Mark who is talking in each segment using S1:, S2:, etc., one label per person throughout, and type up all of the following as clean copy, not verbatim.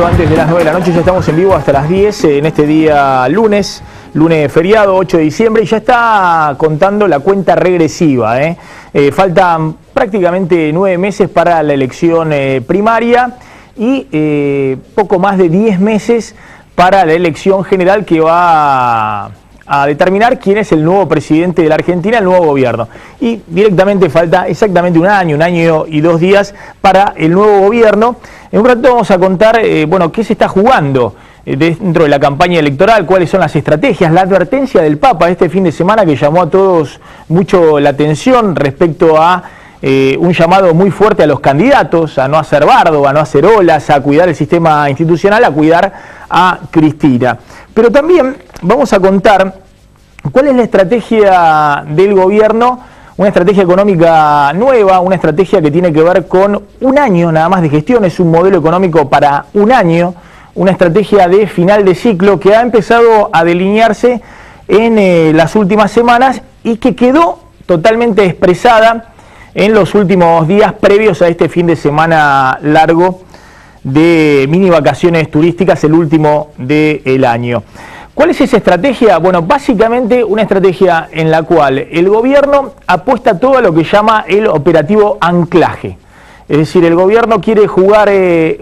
S1: poquito antes de las 9 de la noche, ya estamos en vivo hasta las 10 en este día lunes feriado, 8 de diciembre, y ya está contando la cuenta regresiva. Faltan prácticamente 9 meses para la elección primaria y poco más de 10 meses para la elección general que va a determinar quién es el nuevo presidente de la Argentina, el nuevo gobierno. Y directamente falta exactamente un año y 2 días para el nuevo gobierno. En un rato vamos a contar, qué se está jugando dentro de la campaña electoral, cuáles son las estrategias, la advertencia del Papa este fin de semana que llamó a todos mucho la atención respecto a un llamado muy fuerte a los candidatos, a no hacer bardo, a no hacer olas, a cuidar el sistema institucional, a cuidar a Cristina. Pero también vamos a contar cuál es la estrategia del gobierno, una estrategia económica nueva, una estrategia que tiene que ver con un año nada más de gestión, es un modelo económico para un año, una estrategia de final de ciclo que ha empezado a delinearse en las últimas semanas y que quedó totalmente expresada en los últimos días previos a este fin de semana largo de mini vacaciones turísticas, el último del año. ¿Cuál es esa estrategia? Bueno, básicamente una estrategia en la cual el gobierno apuesta todo a lo que llama el operativo anclaje. Es decir, el gobierno quiere jugar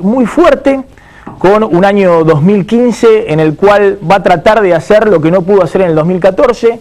S1: muy fuerte con un año 2015 en el cual va a tratar de hacer lo que no pudo hacer en el 2014,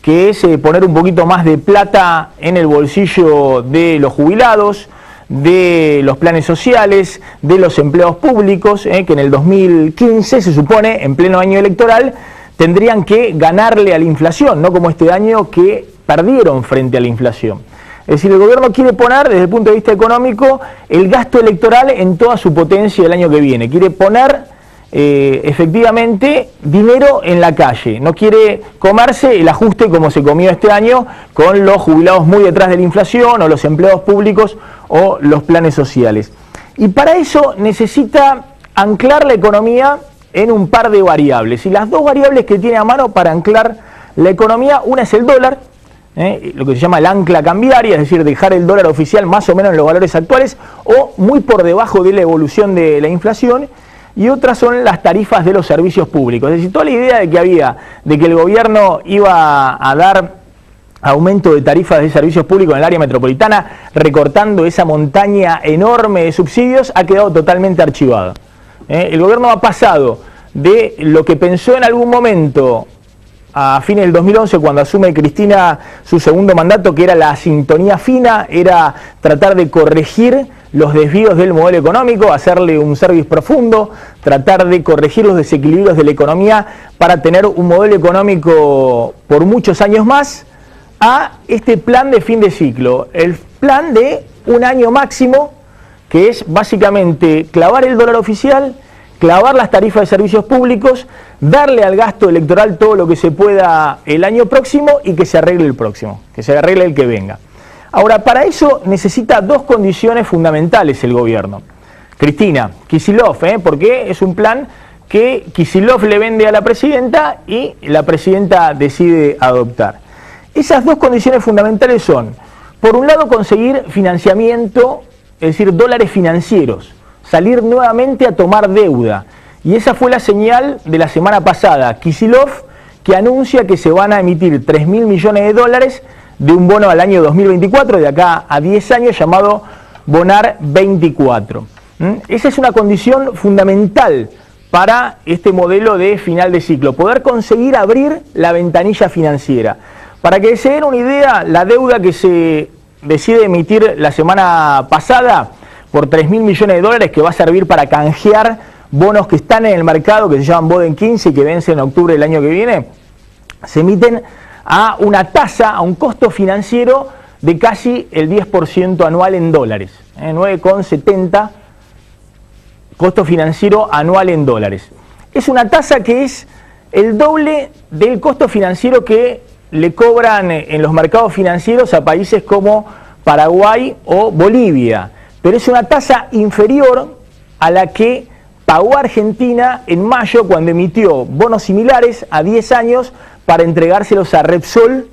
S1: que es poner un poquito más de plata en el bolsillo de los jubilados, de los planes sociales, de los empleados públicos, que en el 2015 se supone, en pleno año electoral, tendrían que ganarle a la inflación, no como este año que perdieron frente a la inflación. Es decir, el gobierno quiere poner, desde el punto de vista económico, el gasto electoral en toda su potencia el año que viene. Quiere poner efectivamente dinero en la calle, no quiere comerse el ajuste como se comió este año con los jubilados muy detrás de la inflación o los empleados públicos o los planes sociales. Y para eso necesita anclar la economía en un par de variables, y las dos variables que tiene a mano para anclar la economía, una es el dólar, lo que se llama el ancla cambiaria, es decir, dejar el dólar oficial más o menos en los valores actuales o muy por debajo de la evolución de la inflación, y otras son las tarifas de los servicios públicos. Es decir, toda la idea de que había de que el gobierno iba a dar aumento de tarifas de servicios públicos en el área metropolitana, recortando esa montaña enorme de subsidios, ha quedado totalmente archivado. El gobierno ha pasado de lo que pensó en algún momento a fines del 2011, cuando asume Cristina su segundo mandato, que era la sintonía fina, era tratar de corregir los desvíos del modelo económico, hacerle un service profundo, tratar de corregir los desequilibrios de la economía para tener un modelo económico por muchos años más, a este plan de fin de ciclo, el plan de un año máximo, que es básicamente clavar el dólar oficial, clavar las tarifas de servicios públicos, darle al gasto electoral todo lo que se pueda el año próximo y que se arregle el próximo, que se arregle el que venga. Ahora, para eso necesita dos condiciones fundamentales el gobierno. Cristina, Kicillof, porque es un plan que Kicillof le vende a la presidenta y la presidenta decide adoptar. Esas dos condiciones fundamentales son, por un lado, conseguir financiamiento, es decir, dólares financieros, salir nuevamente a tomar deuda. Y esa fue la señal de la semana pasada. Kicillof, que anuncia que se van a emitir 3.000 millones de dólares de un bono al año 2024, de acá a 10 años, llamado Bonar 24. Esa es una condición fundamental para este modelo de final de ciclo, poder conseguir abrir la ventanilla financiera. Para que se den una idea, la deuda que se decide emitir la semana pasada por 3.000 millones de dólares, que va a servir para canjear bonos que están en el mercado, que se llaman Boden 15 y que vencen en octubre del año que viene, se emiten a una tasa, a un costo financiero de casi el 10% anual en dólares, 9,70 costo financiero anual en dólares. Es una tasa que es el doble del costo financiero que le cobran en los mercados financieros a países como Paraguay o Bolivia, pero es una tasa inferior a la que pagó Argentina en mayo cuando emitió bonos similares a 10 años para entregárselos a Repsol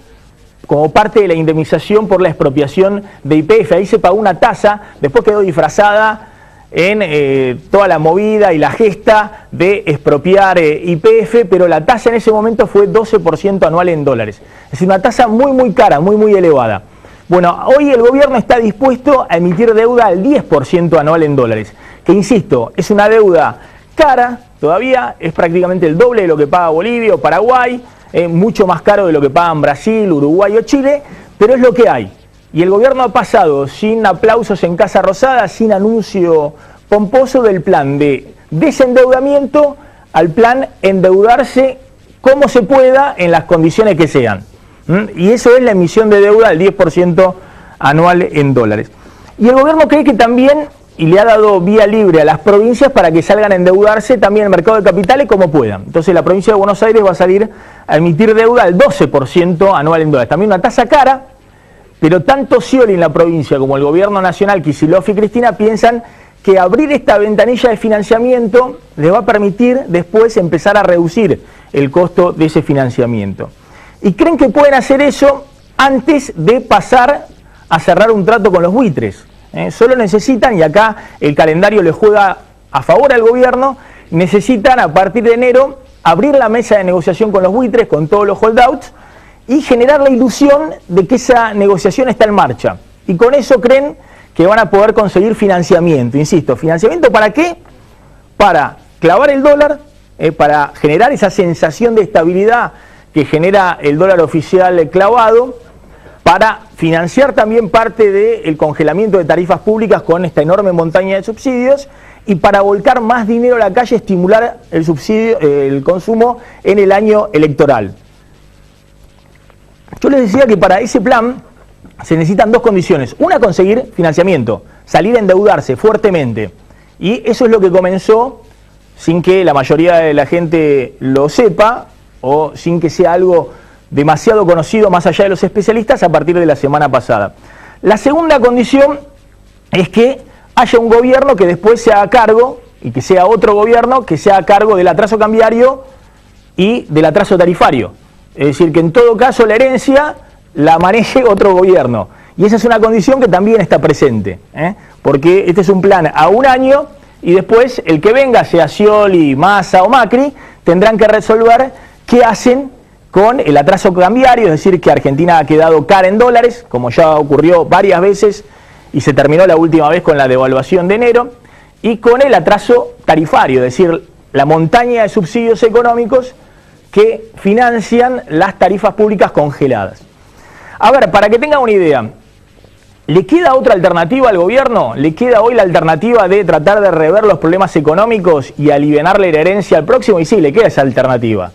S1: como parte de la indemnización por la expropiación de YPF. Ahí se pagó una tasa, después quedó disfrazada en toda la movida y la gesta de expropiar YPF, pero la tasa en ese momento fue 12% anual en dólares. Es decir, una tasa muy cara, muy elevada. Bueno, hoy el gobierno está dispuesto a emitir deuda al 10% anual en dólares, que insisto, es una deuda cara, todavía es prácticamente el doble de lo que paga Bolivia o Paraguay, mucho más caro de lo que pagan Brasil, Uruguay o Chile, pero es lo que hay. Y el gobierno ha pasado sin aplausos en Casa Rosada, sin anuncio pomposo, del plan de desendeudamiento al plan endeudarse como se pueda en las condiciones que sean. Y eso es la emisión de deuda al 10% anual en dólares. Y el gobierno cree que también, y le ha dado vía libre a las provincias para que salgan a endeudarse también en el mercado de capitales como puedan. Entonces la provincia de Buenos Aires va a salir a emitir deuda al 12% anual en dólares. También una tasa cara, pero tanto Scioli en la provincia como el gobierno nacional, Kicillof y Cristina, piensan que abrir esta ventanilla de financiamiento les va a permitir después empezar a reducir el costo de ese financiamiento. Y creen que pueden hacer eso antes de pasar a cerrar un trato con los buitres. Solo necesitan, y acá el calendario le juega a favor al gobierno, necesitan a partir de enero abrir la mesa de negociación con los buitres, con todos los holdouts, y generar la ilusión de que esa negociación está en marcha. Y con eso creen que van a poder conseguir financiamiento. Insisto, ¿financiamiento para qué? Para clavar el dólar, para generar esa sensación de estabilidad que genera el dólar oficial clavado, para financiar también parte del congelamiento de tarifas públicas con esta enorme montaña de subsidios, y para volcar más dinero a la calle, estimular el subsidio, el consumo en el año electoral. Yo les decía que para ese plan se necesitan dos condiciones. Una, conseguir financiamiento, salir a endeudarse fuertemente. Y eso es lo que comenzó sin que la mayoría de la gente lo sepa, o sin que sea algo demasiado conocido más allá de los especialistas, a partir de la semana pasada. La segunda condición es que haya un gobierno que después se haga cargo, y que sea otro gobierno que se haga cargo del atraso cambiario y del atraso tarifario. Es decir, que en todo caso la herencia la maneje otro gobierno. Y esa es una condición que también está presente, porque este es un plan a un año, y después el que venga, sea Scioli, Massa o Macri, tendrán que resolver qué hacen con el atraso cambiario, es decir, que Argentina ha quedado cara en dólares, como ya ocurrió varias veces, y se terminó la última vez con la devaluación de enero, y con el atraso tarifario, es decir, la montaña de subsidios económicos que financian las tarifas públicas congeladas. A ver, para que tengan una idea, ¿le queda otra alternativa al gobierno? ¿Le queda hoy la alternativa de tratar de rever los problemas económicos y alivianarle la herencia al próximo? Y sí, le queda esa alternativa.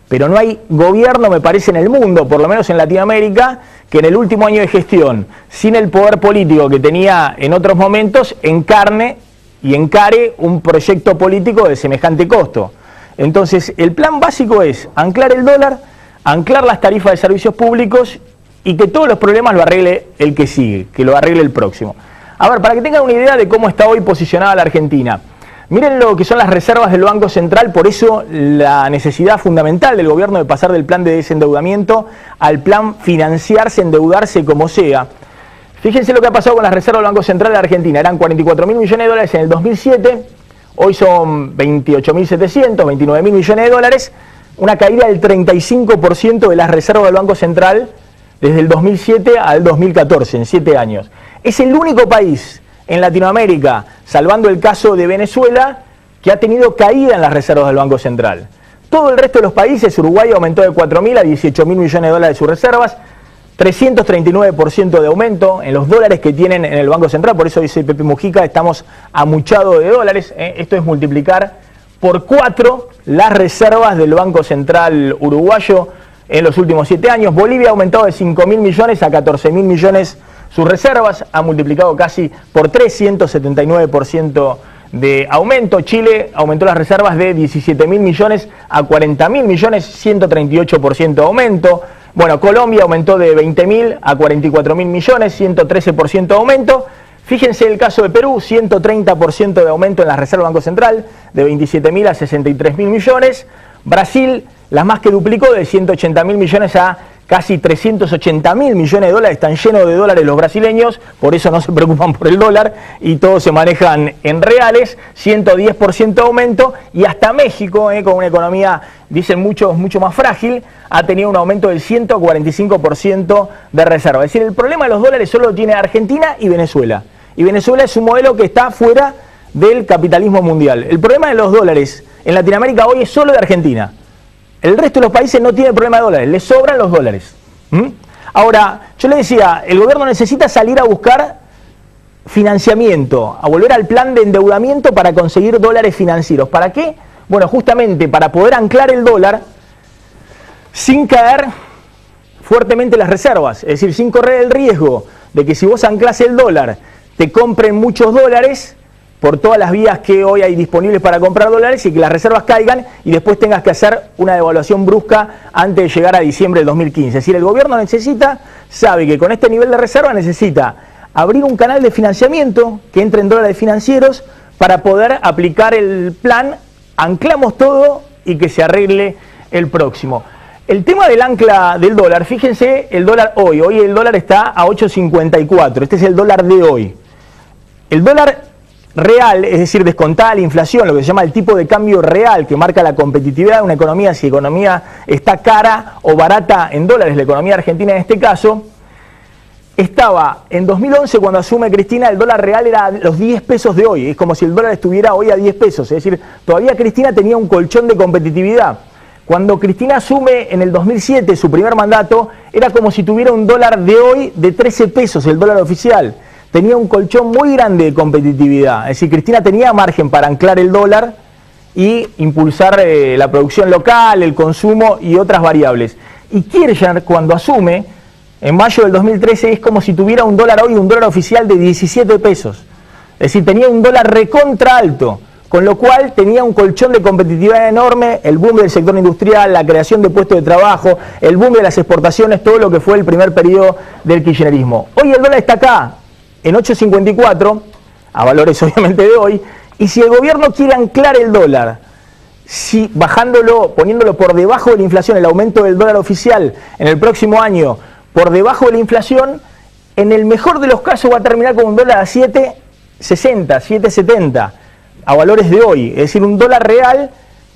S1: Pero no hay gobierno, me parece, en el mundo, por lo menos en Latinoamérica, que en el último año de gestión, sin el poder político que tenía en otros momentos, encarne y encare un proyecto político de semejante costo. Entonces, el plan básico es anclar el dólar, anclar las tarifas de servicios públicos, y que todos los problemas lo arregle el que sigue, que lo arregle el próximo. A ver, para que tengan una idea de cómo está hoy posicionada la Argentina, miren lo que son las reservas del Banco Central. Por eso la necesidad fundamental del gobierno de pasar del plan de desendeudamiento al plan financiarse, endeudarse como sea. Fíjense lo que ha pasado con las reservas del Banco Central de Argentina. Eran 44.000 millones de dólares en el 2007, hoy son 28.700, 29.000 millones de dólares, una caída del 35% de las reservas del Banco Central desde el 2007 al 2014, en 7 años. Es el único país en Latinoamérica, salvando el caso de Venezuela, que ha tenido caída en las reservas del Banco Central. Todo el resto de los países, Uruguay aumentó de 4.000 a 18.000 millones de dólares de sus reservas, 339% de aumento en los dólares que tienen en el Banco Central. Por eso dice Pepe Mujica, estamos amuchados de dólares. Esto es multiplicar por 4 las reservas del Banco Central uruguayo en los últimos 7 años. Bolivia ha aumentado de 5.000 millones a 14.000 millones sus reservas, ha multiplicado casi por 379% de aumento. Chile aumentó las reservas de 17.000 millones a 40.000 millones, 138% de aumento. Bueno, Colombia aumentó de 20.000 a 44.000 millones, 113% de aumento. Fíjense el caso de Perú, 130% de aumento en las reservas del Banco Central, de 27.000 a 63.000 millones. Brasil, las más que duplicó, de 180.000 millones a casi 380.000 millones de dólares, están llenos de dólares los brasileños, por eso no se preocupan por el dólar y todos se manejan en reales, 110% de aumento, y hasta México, con una economía, dicen mucho más frágil, ha tenido un aumento del 145% de reserva. Es decir, el problema de los dólares solo lo tiene Argentina y Venezuela. Y Venezuela es un modelo que está fuera del capitalismo mundial. El problema de los dólares en Latinoamérica hoy es solo de Argentina. El resto de los países no tiene problema de dólares, les sobran los dólares. Ahora, yo le decía, el gobierno necesita salir a buscar financiamiento, a volver al plan de endeudamiento para conseguir dólares financieros. ¿Para qué? Bueno, justamente para poder anclar el dólar sin caer fuertemente las reservas, es decir, sin correr el riesgo de que si vos anclás el dólar te compren muchos dólares por todas las vías que hoy hay disponibles para comprar dólares y que las reservas caigan y después tengas que hacer una devaluación brusca antes de llegar a diciembre del 2015. Es decir, el gobierno sabe que con este nivel de reserva necesita abrir un canal de financiamiento que entre en dólares financieros para poder aplicar el plan, anclamos todo y que se arregle el próximo. El tema del ancla del dólar, fíjense el dólar hoy el dólar está a 8.54, este es el dólar de hoy. El dólar real, es decir, descontada la inflación, lo que se llama el tipo de cambio real que marca la competitividad de una economía, si la economía está cara o barata en dólares, la economía argentina en este caso, estaba en 2011 cuando asume Cristina, el dólar real era los 10 pesos de hoy, es como si el dólar estuviera hoy a 10 pesos, es decir, todavía Cristina tenía un colchón de competitividad. Cuando Cristina asume en el 2007 su primer mandato, era como si tuviera un dólar de hoy de 13 pesos, el dólar oficial. Tenía un colchón muy grande de competitividad. Es decir, Cristina tenía margen para anclar el dólar y impulsar la producción local, el consumo y otras variables. Y Kirchner, cuando asume, en mayo del 2013, es como si tuviera un dólar hoy, un dólar oficial de 17 pesos. Es decir, tenía un dólar recontra alto, con lo cual tenía un colchón de competitividad enorme, el boom del sector industrial, la creación de puestos de trabajo, el boom de las exportaciones, todo lo que fue el primer periodo del kirchnerismo. Hoy el dólar está acá, en 8.54, a valores obviamente de hoy, y si el gobierno quiere anclar el dólar, si bajándolo, poniéndolo por debajo de la inflación, el aumento del dólar oficial en el próximo año, por debajo de la inflación, en el mejor de los casos va a terminar con un dólar a 7.60, 7.70, a valores de hoy, es decir, un dólar real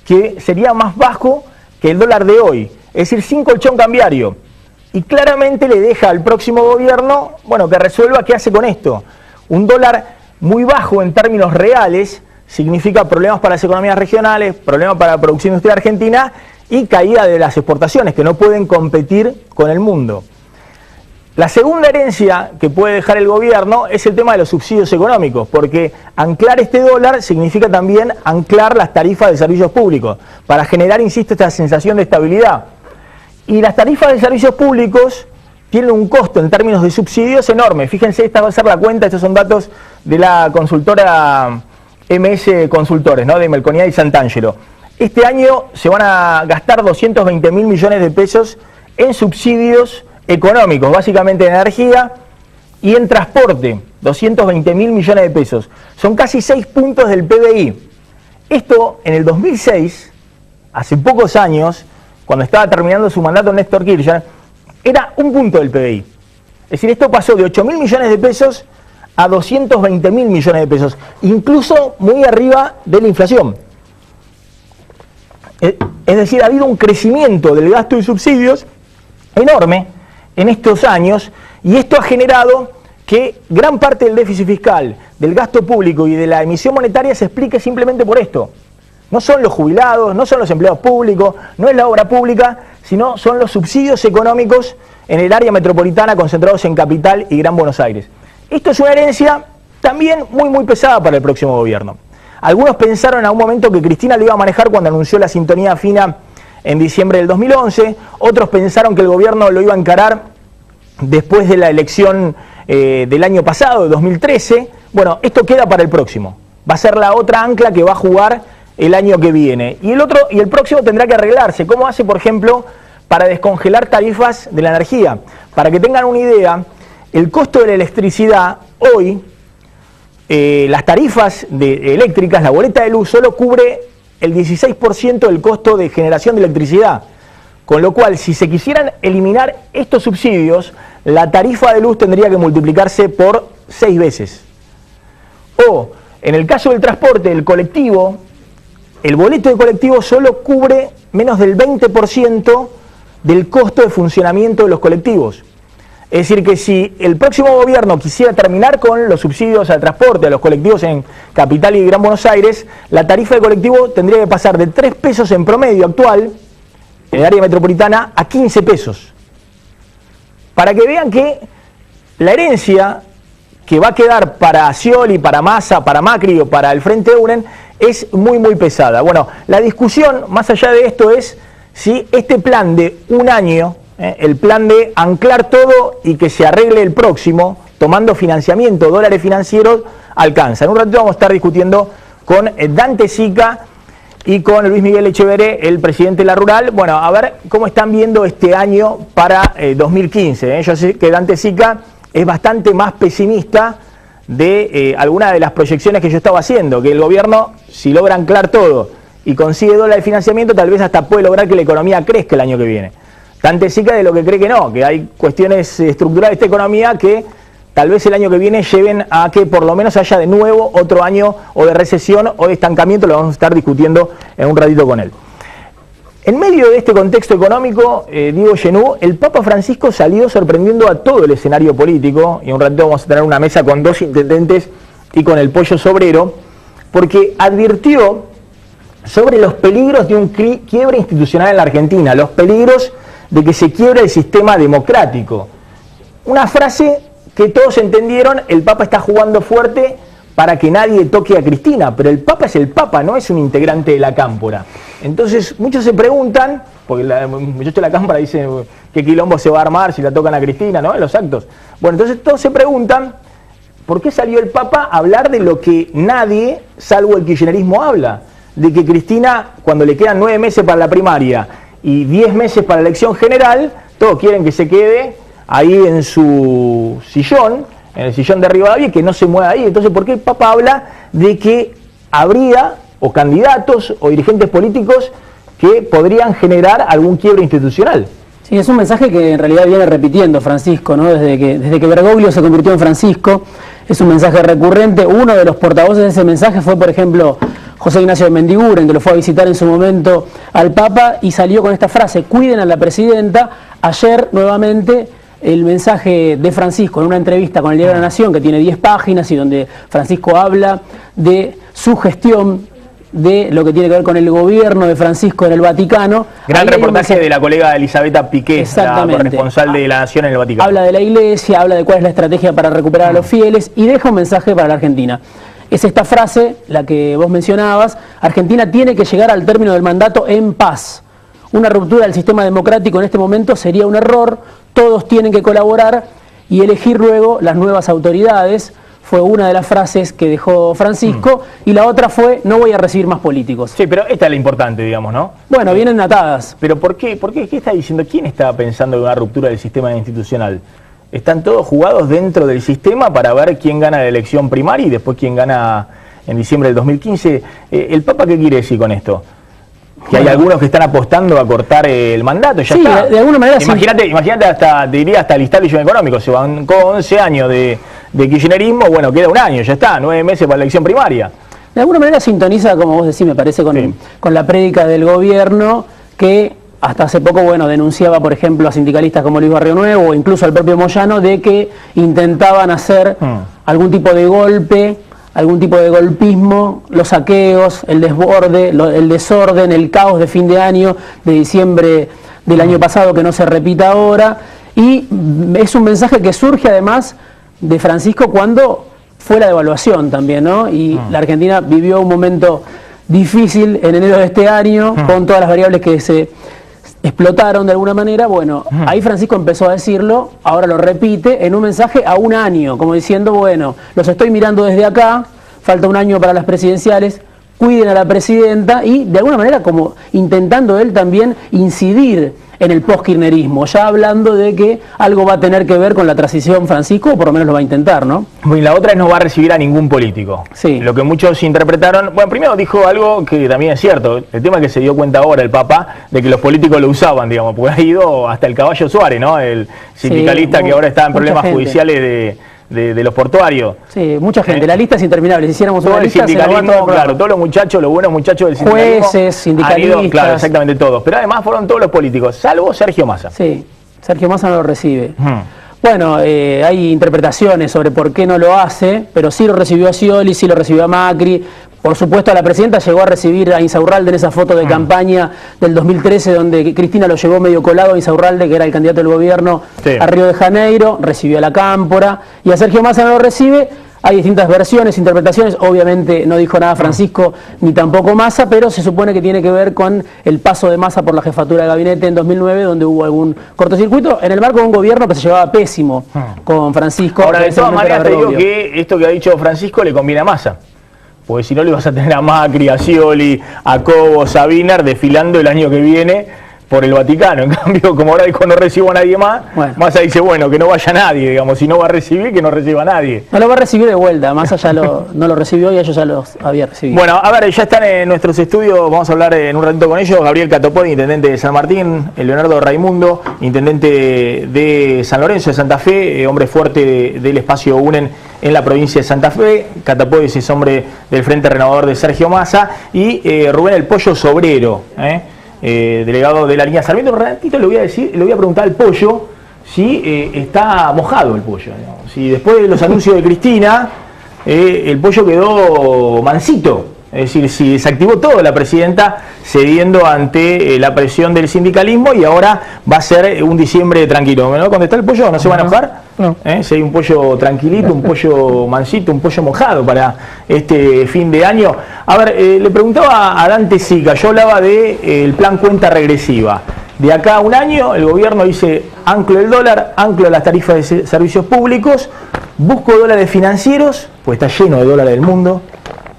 S1: que sería más bajo que el dólar de hoy, es decir, sin colchón cambiario. Y claramente le deja al próximo gobierno, bueno, que resuelva qué hace con esto. Un dólar muy bajo en términos reales significa problemas para las economías regionales, problemas para la producción industrial argentina y caída de las exportaciones, que no pueden competir con el mundo. La segunda herencia que puede dejar el gobierno es el tema de los subsidios económicos, porque anclar este dólar significa también anclar las tarifas de servicios públicos, para generar, insisto, esta sensación de estabilidad. Y las tarifas de servicios públicos tienen un costo en términos de subsidios enorme. Fíjense, esta va a ser la cuenta, estos son datos de la consultora MS Consultores, ¿no?, de Melconian y Santangelo. Este año se van a gastar 220.000 millones de pesos en subsidios económicos, básicamente en energía y en transporte, 220.000 millones de pesos. Son casi 6 puntos del PBI. Esto en el 2006, hace pocos años, cuando estaba terminando su mandato Néstor Kirchner, era 1 punto del PBI. Es decir, esto pasó de 8.000 millones de pesos a 220.000 millones de pesos, incluso muy arriba de la inflación. Es decir, ha habido un crecimiento del gasto de subsidios enorme en estos años, y esto ha generado que gran parte del déficit fiscal, del gasto público y de la emisión monetaria se explique simplemente por esto. No son los jubilados, no son los empleados públicos, no es la obra pública, sino son los subsidios económicos en el área metropolitana concentrados en Capital y Gran Buenos Aires. Esto es una herencia también muy pesada para el próximo gobierno. Algunos pensaron en algún momento que Cristina lo iba a manejar cuando anunció la sintonía fina en diciembre del 2011, otros pensaron que el gobierno lo iba a encarar después de la elección del año pasado, de 2013. Bueno, esto queda para el próximo. Va a ser la otra ancla que va a jugar el año que viene. Y el próximo tendrá que arreglarse. ¿Cómo hace, por ejemplo, para descongelar tarifas de la energía? Para que tengan una idea, el costo de la electricidad hoy, las tarifas eléctricas, la boleta de luz, solo cubre el 16% del costo de generación de electricidad. Con lo cual, si se quisieran eliminar estos subsidios, la tarifa de luz tendría que multiplicarse por 6 veces. O, en el caso del transporte, el colectivo, el boleto de colectivo solo cubre menos del 20% del costo de funcionamiento de los colectivos. Es decir, que si el próximo gobierno quisiera terminar con los subsidios al transporte, a los colectivos en Capital y Gran Buenos Aires, la tarifa de colectivo tendría que pasar de 3 pesos en promedio actual, en el área metropolitana, a 15 pesos. Para que vean que la herencia que va a quedar para Scioli, para Massa, para Macri o para el Frente Euren es muy pesada. Bueno, la discusión más allá de esto es si este plan de un año, el plan de anclar todo y que se arregle el próximo, tomando financiamiento, dólares financieros, alcanza. En un ratito vamos a estar discutiendo con Dante Sica y con Luis Miguel Echeveré, el presidente de la Rural. Bueno, a ver cómo están viendo este año para 2015. Yo sé que Dante Sica es bastante más pesimista de algunas de las proyecciones que yo estaba haciendo, que el gobierno, si logra anclar todo y consigue dólares de financiamiento, tal vez hasta puede lograr que la economía crezca el año que viene. Dante Sica de lo que cree que no, que hay cuestiones estructurales de esta economía que tal vez el año que viene lleven a que por lo menos haya de nuevo otro año o de recesión o de estancamiento. Lo vamos a estar discutiendo en un ratito con él. En medio de este contexto económico, Diego Genú, el Papa Francisco salió sorprendiendo a todo el escenario político, y en un ratito vamos a tener una mesa con 2 intendentes y con el Pollo Sobrero, porque advirtió sobre los peligros de un quiebre institucional en la Argentina, los peligros de que se quiebre el sistema democrático. Una frase que todos entendieron: el Papa está jugando fuerte para que nadie toque a Cristina, pero el Papa es el Papa, no es un integrante de la Cámpora. Entonces muchos se preguntan, porque el muchacho de la Cámpora dice qué quilombo se va a armar si la tocan a Cristina, ¿no?, en los actos. Bueno, entonces todos se preguntan por qué salió el Papa a hablar de lo que nadie, salvo el kirchnerismo, habla, de que Cristina, cuando le quedan 9 meses para la primaria y 10 meses para la elección general, todos quieren que se quede ahí en su sillón, en el sillón de Rivadavia, y que no se mueva ahí. Entonces, ¿por qué el Papa habla de que habría o candidatos o dirigentes políticos que podrían generar algún quiebre institucional?
S2: Sí, es un mensaje que en realidad viene repitiendo Francisco, ¿no? Desde que Bergoglio se convirtió en Francisco, es un mensaje recurrente. Uno de los portavoces de ese mensaje fue, por ejemplo, José Ignacio de Mendiguren, que lo fue a visitar en su momento al Papa y salió con esta frase: cuiden a la presidenta. Ayer, nuevamente, el mensaje de Francisco en una entrevista con el Diario de la Nación, que tiene 10 páginas y donde Francisco habla de su gestión, de lo que tiene que ver con el gobierno de Francisco en el Vaticano.
S1: Gran reportaje de la colega Elisabetta Piqué, la corresponsal de la Nación en el Vaticano.
S2: Habla de la Iglesia, habla de cuál es la estrategia para recuperar a los fieles y deja un mensaje para la Argentina. Es esta frase, la que vos mencionabas: Argentina tiene que llegar al término del mandato en paz. Una ruptura del sistema democrático en este momento sería un error, todos tienen que colaborar y elegir luego las nuevas autoridades. Fue una de las frases que dejó Francisco, y la otra fue: no voy a recibir más políticos.
S1: Sí, pero esta es la importante, digamos, ¿no?
S2: Bueno, vienen atadas.
S1: ¿Pero por qué? ¿Qué está diciendo? ¿Quién está pensando en una ruptura del sistema institucional? Están todos jugados dentro del sistema para ver quién gana la elección primaria y después quién gana en diciembre del 2015. ¿El Papa qué quiere decir con esto? Que hay algunos que están apostando a cortar el mandato, ya
S2: sí,
S1: está.
S2: De alguna manera
S1: imagínate hasta, diría, hasta el establishment económico. Se van con 11 años de kirchnerismo, bueno, queda un año, ya está, 9 meses para la elección primaria.
S2: De alguna manera sintoniza, como vos decís, me parece, con la prédica del gobierno, que hasta hace poco, bueno, denunciaba, por ejemplo, a sindicalistas como Luis Barrio Nuevo o incluso al propio Moyano, de que intentaban hacer algún tipo de golpe, algún tipo de golpismo, los saqueos, el desborde, el desorden, el caos de fin de año, de diciembre del año pasado, que no se repita ahora. Y es un mensaje que surge además de Francisco cuando fue la devaluación también, ¿no? Y la Argentina vivió un momento difícil en enero de este año, con todas las variables que se explotaron de alguna manera. Bueno, ahí Francisco empezó a decirlo, ahora lo repite en un mensaje a un año, como diciendo, bueno, los estoy mirando desde acá, falta un año para las presidenciales, cuiden a la presidenta y de alguna manera como intentando él también incidir en el post-kirchnerismo, ya hablando de que algo va a tener que ver con la transición Francisco, o por lo menos lo va a intentar, ¿no?
S1: Y la otra es no va a recibir a ningún político.
S2: Sí.
S1: Lo que muchos interpretaron, bueno, primero dijo algo que también es cierto, el tema es que se dio cuenta ahora el Papa de que los políticos lo usaban, digamos, porque ha ido hasta el Caballo Suárez, ¿no? El sindicalista que ahora está en problemas judiciales de los portuarios.
S2: Sí, mucha gente. La lista es interminable. Si hiciéramos
S1: todo
S2: una lista,
S1: el sindicalismo, claro, todos los muchachos, los buenos muchachos del sindicalismo.
S2: Jueces, sindicalistas.
S1: Claro, exactamente todos. Pero además fueron todos los políticos, salvo Sergio Massa.
S2: Sí, Sergio Massa no lo recibe. Bueno, hay interpretaciones sobre por qué no lo hace, pero sí lo recibió a Scioli, sí lo recibió a Macri. Por supuesto, a la presidenta llegó a recibir a Insaurralde en esa foto de campaña del 2013, donde Cristina lo llevó medio colado a Insaurralde, que era el candidato del gobierno, a Río de Janeiro, recibió a la Cámpora, y a Sergio Massa no lo recibe. Hay distintas versiones, interpretaciones, obviamente no dijo nada Francisco ni tampoco Massa, pero se supone que tiene que ver con el paso de Massa por la jefatura de gabinete en 2009, donde hubo algún cortocircuito en el marco de un gobierno que se llevaba pésimo con Francisco.
S1: Ahora, de todas maneras te digo que esto que ha dicho Francisco le conviene a Massa, porque si no le vas a tener a Macri, a Scioli, a Cobos, a Wiener desfilando el año que viene por el Vaticano. En cambio, como ahora dijo no recibo a nadie más, Massa dice, bueno, que no vaya nadie, digamos, si no va a recibir, que no reciba a nadie.
S2: No lo va a recibir de vuelta, Massa ya no lo recibió y ellos ya los había recibido.
S1: Bueno, a ver, ya están en nuestros estudios, vamos a hablar en un ratito con ellos, Gabriel Catopodi, intendente de San Martín, Leonardo Raimundo, intendente de San Lorenzo de Santa Fe, hombre fuerte del espacio UNEN en la provincia de Santa Fe. Catopodi es hombre del Frente Renovador de Sergio Massa, y Rubén el Pollo Sobrero, delegado de la línea Sarmiento. Un ratito le voy a preguntar al Pollo si está mojado el Pollo, digamos. Si después de los anuncios de Cristina el Pollo quedó mansito, es decir, si desactivó todo la presidenta cediendo ante la presión del sindicalismo, y ahora va a ser un diciembre tranquilo. ¿Me va a contestar el Pollo? ¿No se va a enojar? No. Si hay un pollo tranquilito, un pollo mansito, un pollo mojado para este fin de año. A ver, le preguntaba a Dante Sica, yo hablaba del plan cuenta regresiva. De acá a un año el gobierno dice, anclo el dólar, anclo las tarifas de servicios públicos, busco dólares financieros, pues está lleno de dólares del mundo.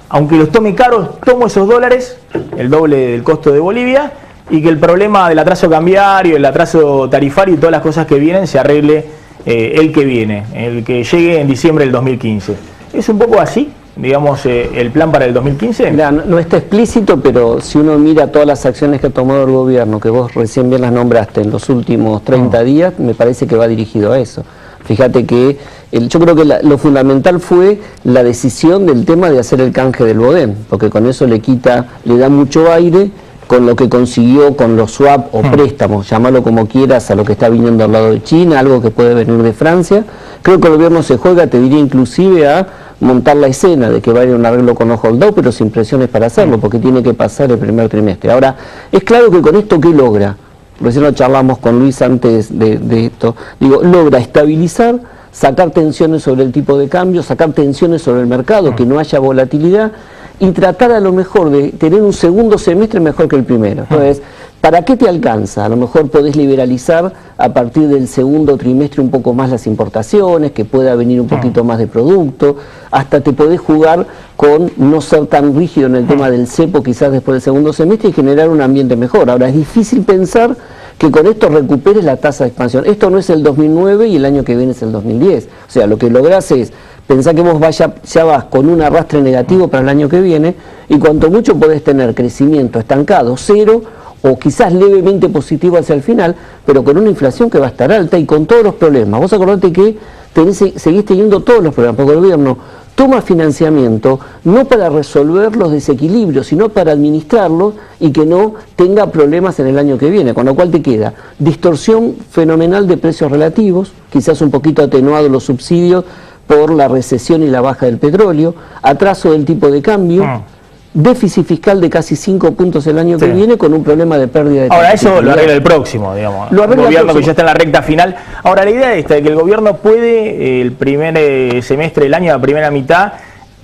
S1: Aunque los tome caros, tomo esos dólares, el doble del costo de Bolivia, y que el problema del atraso cambiario, el atraso tarifario y todas las cosas que vienen se arregle el que viene, el que llegue en diciembre del 2015. ¿Es un poco así, digamos, el plan para el 2015?
S3: Mirá, no está explícito, pero si uno mira todas las acciones que ha tomado el gobierno, que vos recién bien las nombraste en los últimos 30 días, me parece que va dirigido a eso. Fíjate que yo creo que lo fundamental fue la decisión del tema de hacer el canje del Bodem, porque con eso le da mucho aire con lo que consiguió con los swap o préstamos, llámalo como quieras, a lo que está viniendo al lado de China, algo que puede venir de Francia. Creo que el gobierno se juega, te diría inclusive, a montar la escena de que va a ir un arreglo con los holdout, pero sin presiones para hacerlo, porque tiene que pasar el primer trimestre. Ahora, es claro que con esto, ¿qué logra? Recién lo charlamos con Luis antes de esto. Digo, logra estabilizar, sacar tensiones sobre el tipo de cambio, sacar tensiones sobre el mercado, que no haya volatilidad, y tratar a lo mejor de tener un segundo semestre mejor que el primero. Entonces, ¿para qué te alcanza? A lo mejor podés liberalizar a partir del segundo trimestre un poco más las importaciones, que pueda venir un poquito más de producto, hasta te podés jugar con no ser tan rígido en el tema del cepo quizás después del segundo semestre y generar un ambiente mejor. Ahora, es difícil pensar que con esto recuperes la tasa de expansión. Esto no es el 2009 y el año que viene es el 2010. O sea, lo que lográs es pensá que vos ya vas con un arrastre negativo para el año que viene, y cuanto mucho podés tener crecimiento estancado, cero, o quizás levemente positivo hacia el final, pero con una inflación que va a estar alta y con todos los problemas. Vos acordate que seguís teniendo todos los problemas, porque el gobierno toma financiamiento no para resolver los desequilibrios, sino para administrarlos y que no tenga problemas en el año que viene, con lo cual te queda distorsión fenomenal de precios relativos, quizás un poquito atenuado los subsidios por la recesión y la baja del petróleo, atraso del tipo de cambio, déficit fiscal de casi 5 puntos el año que viene, con un problema de pérdida de...
S1: Ahora eso lo arregla el próximo, digamos.
S3: Lo arregla
S1: el gobierno
S3: el
S1: que ya está en la recta final. Ahora, la idea esta de que el gobierno puede el primer semestre del año, la primera mitad,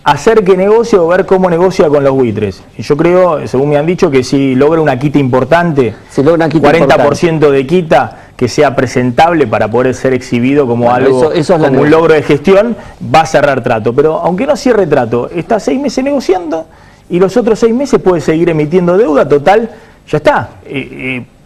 S1: hacer que negocie o ver cómo negocia con los buitres. Y yo creo, según me han dicho, que si logra una quita importante,
S3: si logra una quita
S1: 40% de quita, que sea presentable para poder ser exhibido como algo,
S3: eso es
S1: como un logro de gestión, va a cerrar trato. Pero aunque no cierre trato, está 6 meses negociando y los otros 6 meses puede seguir emitiendo deuda, total, ya está,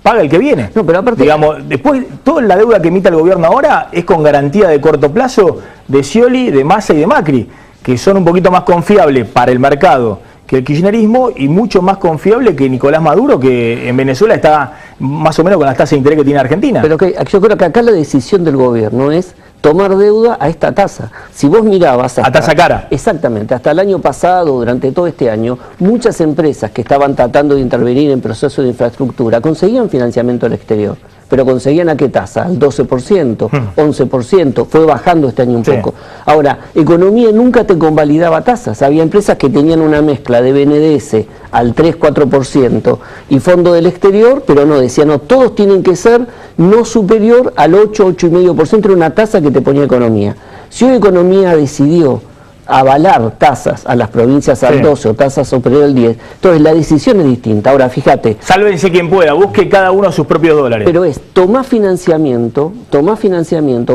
S1: paga el que viene.
S3: No, pero aparte,
S1: digamos, después, toda la deuda que emita el gobierno ahora es con garantía de corto plazo de Scioli, de Massa y de Macri, que son un poquito más confiables para el mercado que el kirchnerismo y mucho más confiable que Nicolás Maduro, que en Venezuela está más o menos con las tasas de interés que tiene Argentina.
S3: Pero yo creo que acá la decisión del gobierno es tomar deuda a esta tasa. Si vos mirabas
S1: a tasa cara.
S3: Exactamente, hasta el año pasado, durante todo este año, muchas empresas que estaban tratando de intervenir en procesos de infraestructura conseguían financiamiento al exterior. Pero conseguían ¿a qué tasa? Al 12%, 11%, fue bajando este año un poco. Ahora, economía nunca te convalidaba tasas. Había empresas que tenían una mezcla de BNDES al 3-4% y fondo del exterior, pero no, decían, no, todos tienen que ser no superior al 8-8,5%, era una tasa que te ponía economía. Si hoy economía decidió avalar tasas a las provincias al 12 o tasas superior al 10, entonces la decisión es distinta. Ahora, fíjate.
S1: Sálvense quien pueda, busque cada uno sus propios dólares.
S3: Pero es, toma financiamiento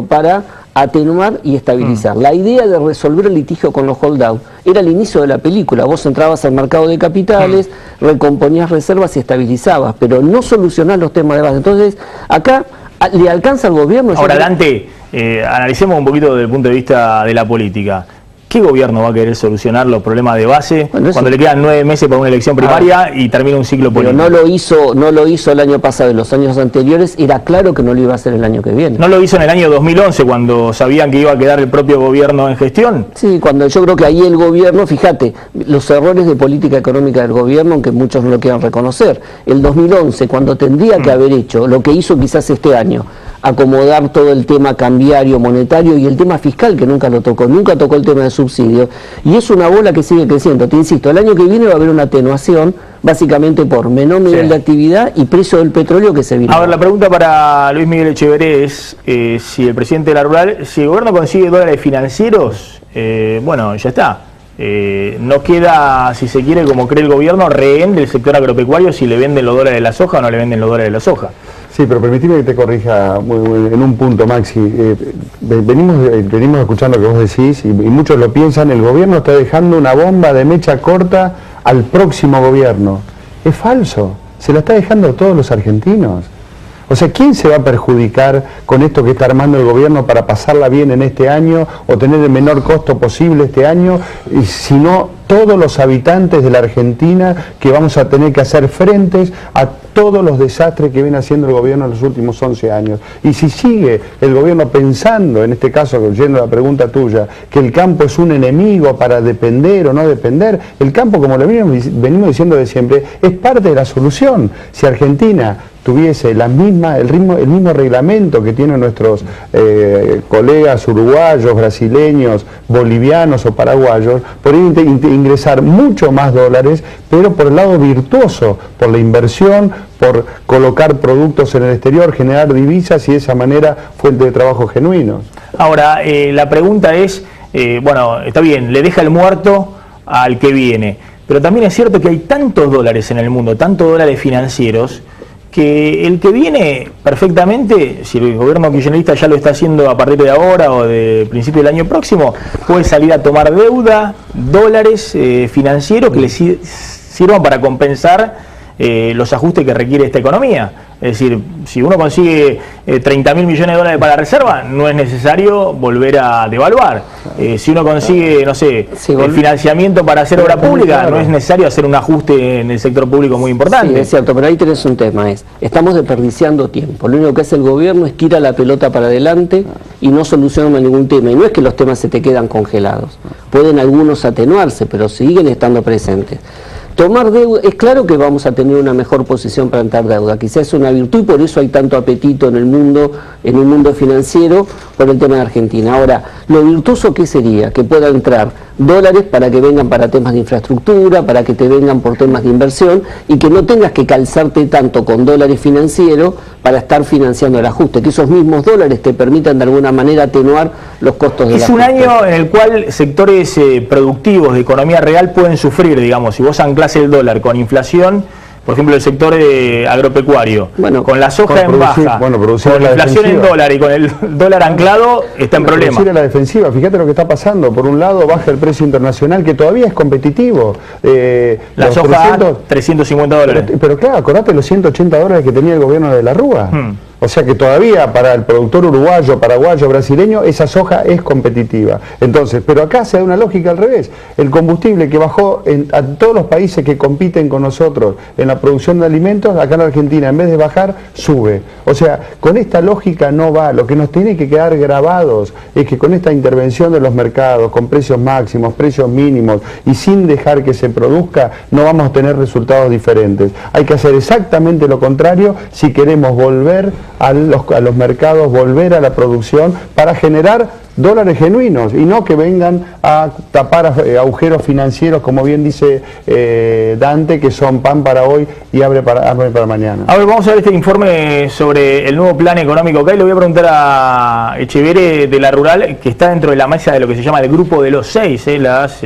S3: para atenuar y estabilizar. La idea de resolver el litigio con los holdout era el inicio de la película. Vos entrabas al mercado de capitales, recomponías reservas y estabilizabas, pero no solucionás los temas de base. Entonces, acá le alcanza al gobierno.
S1: Ahora, Dante, analicemos un poquito desde el punto de vista de la política. ¿Qué gobierno va a querer solucionar los problemas de base cuando le quedan 9 meses para una elección primaria y termina un ciclo político?
S3: Pero no lo hizo el año pasado, en los años anteriores era claro que no lo iba a hacer el año que viene.
S1: ¿No lo hizo en el año 2011 cuando sabían que iba a quedar el propio gobierno en gestión?
S3: Sí, cuando yo creo que ahí el gobierno, fíjate, los errores de política económica del gobierno, aunque muchos no lo quieran reconocer, el 2011 cuando tendría que haber hecho lo que hizo quizás este año, acomodar todo el tema cambiario, monetario y el tema fiscal que nunca lo tocó, nunca tocó el tema de subsidios y es una bola que sigue creciendo. Te insisto, el año que viene va a haber una atenuación básicamente por menor nivel de actividad y precio del petróleo que se viene.
S1: A ver, la pregunta para Luis Miguel Echeverría es si el presidente de la Rural, si el gobierno consigue dólares financieros, bueno, ya está. No queda, si se quiere, como cree el gobierno, rehén del sector agropecuario si le venden los dólares de la soja o no le venden los dólares de la soja.
S4: Sí, pero permitime que te corrija en un punto, Maxi. Venimos escuchando lo que vos decís y muchos lo piensan, el gobierno está dejando una bomba de mecha corta al próximo gobierno. Es falso, se la está dejando a todos los argentinos. O sea, ¿quién se va a perjudicar con esto que está armando el gobierno para pasarla bien en este año o tener el menor costo posible este año? Y si no, todos los habitantes de la Argentina que vamos a tener que hacer frentes a todos los desastres que viene haciendo el gobierno en los últimos 11 años. Y si sigue el gobierno pensando, en este caso, yendo a la pregunta tuya, que el campo es un enemigo para depender o no depender, el campo, como lo venimos diciendo de siempre, es parte de la solución. Si Argentina tuviese el mismo reglamento que tienen nuestros colegas uruguayos, brasileños, bolivianos o paraguayos, podrían ingresar mucho más dólares, pero por el lado virtuoso, por la inversión, por colocar productos en el exterior, generar divisas y de esa manera fuente de trabajo genuinos.
S1: Ahora, la pregunta es, bueno, está bien, le deja el muerto al que viene, pero también es cierto que hay tantos dólares en el mundo, tantos dólares financieros, que el que viene perfectamente, si el gobierno kirchnerista ya lo está haciendo a partir de ahora o de principio del año próximo, puede salir a tomar deuda, dólares financieros que le sirvan para compensar los ajustes que requiere esta economía. Es decir, si uno consigue 30.000 millones de dólares para la reserva, no es necesario volver a devaluar. Si uno consigue, no sé, el financiamiento para hacer obra pública, no es necesario hacer un ajuste en el sector público muy importante.
S3: Sí, es cierto, pero ahí tenés un tema, estamos desperdiciando tiempo. Lo único que hace el gobierno es tirar la pelota para adelante y no soluciona ningún tema. Y no es que los temas se te quedan congelados. Pueden algunos atenuarse, pero siguen estando presentes. Tomar deuda, es claro que vamos a tener una mejor posición para entrar deuda, quizás es una virtud y por eso hay tanto apetito en el mundo financiero por el tema de Argentina. Ahora, lo virtuoso ¿qué sería? Que pueda entrar dólares para que vengan para temas de infraestructura, para que te vengan por temas de inversión y que no tengas que calzarte tanto con dólares financieros para estar financiando el ajuste, que esos mismos dólares te permitan de alguna manera atenuar los costos del ajuste.
S1: Es un año en el cual sectores productivos de economía real pueden sufrir, digamos, si vos anclás el dólar con inflación, por ejemplo, el sector agropecuario,
S3: Bueno,
S1: con la soja en baja, con la inflación en dólar y con el dólar anclado, está en problema.
S4: Producir a la defensiva, fíjate lo que está pasando. Por un lado baja el precio internacional, que todavía es competitivo.
S1: La soja $350.
S4: Pero claro, acordate los $180 que tenía el gobierno de la Rúa. O sea que todavía para el productor uruguayo, paraguayo, brasileño, esa soja es competitiva. Entonces, pero acá se da una lógica al revés. El combustible que bajó a todos los países que compiten con nosotros en la producción de alimentos, acá en Argentina, en vez de bajar, sube. O sea, con esta lógica no va. Lo que nos tiene que quedar grabados es que con esta intervención de los mercados, con precios máximos, precios mínimos, y sin dejar que se produzca, no vamos a tener resultados diferentes. Hay que hacer exactamente lo contrario si queremos volver a los mercados, volver a la producción para generar dólares genuinos y no que vengan a tapar agujeros financieros, como bien dice Dante, que son pan para hoy y hambre para mañana.
S1: A ver, vamos a ver este informe sobre el nuevo plan económico que hay. Le voy a preguntar a Echeverre de la Rural, que está dentro de la mesa de lo que se llama el grupo de los 6, las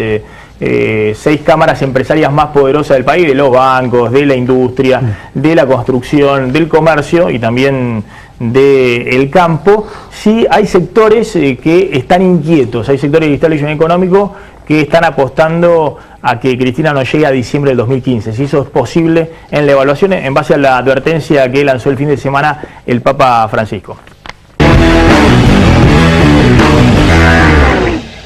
S1: 6 cámaras empresarias más poderosas del país, de los bancos, de la industria, de la construcción, del comercio y también del campo. Sí hay sectores que están inquietos, hay sectores del establishment económico que están apostando a que Cristina no llegue a diciembre del 2015, si eso es posible en la evaluación en base a la advertencia que lanzó el fin de semana el Papa Francisco.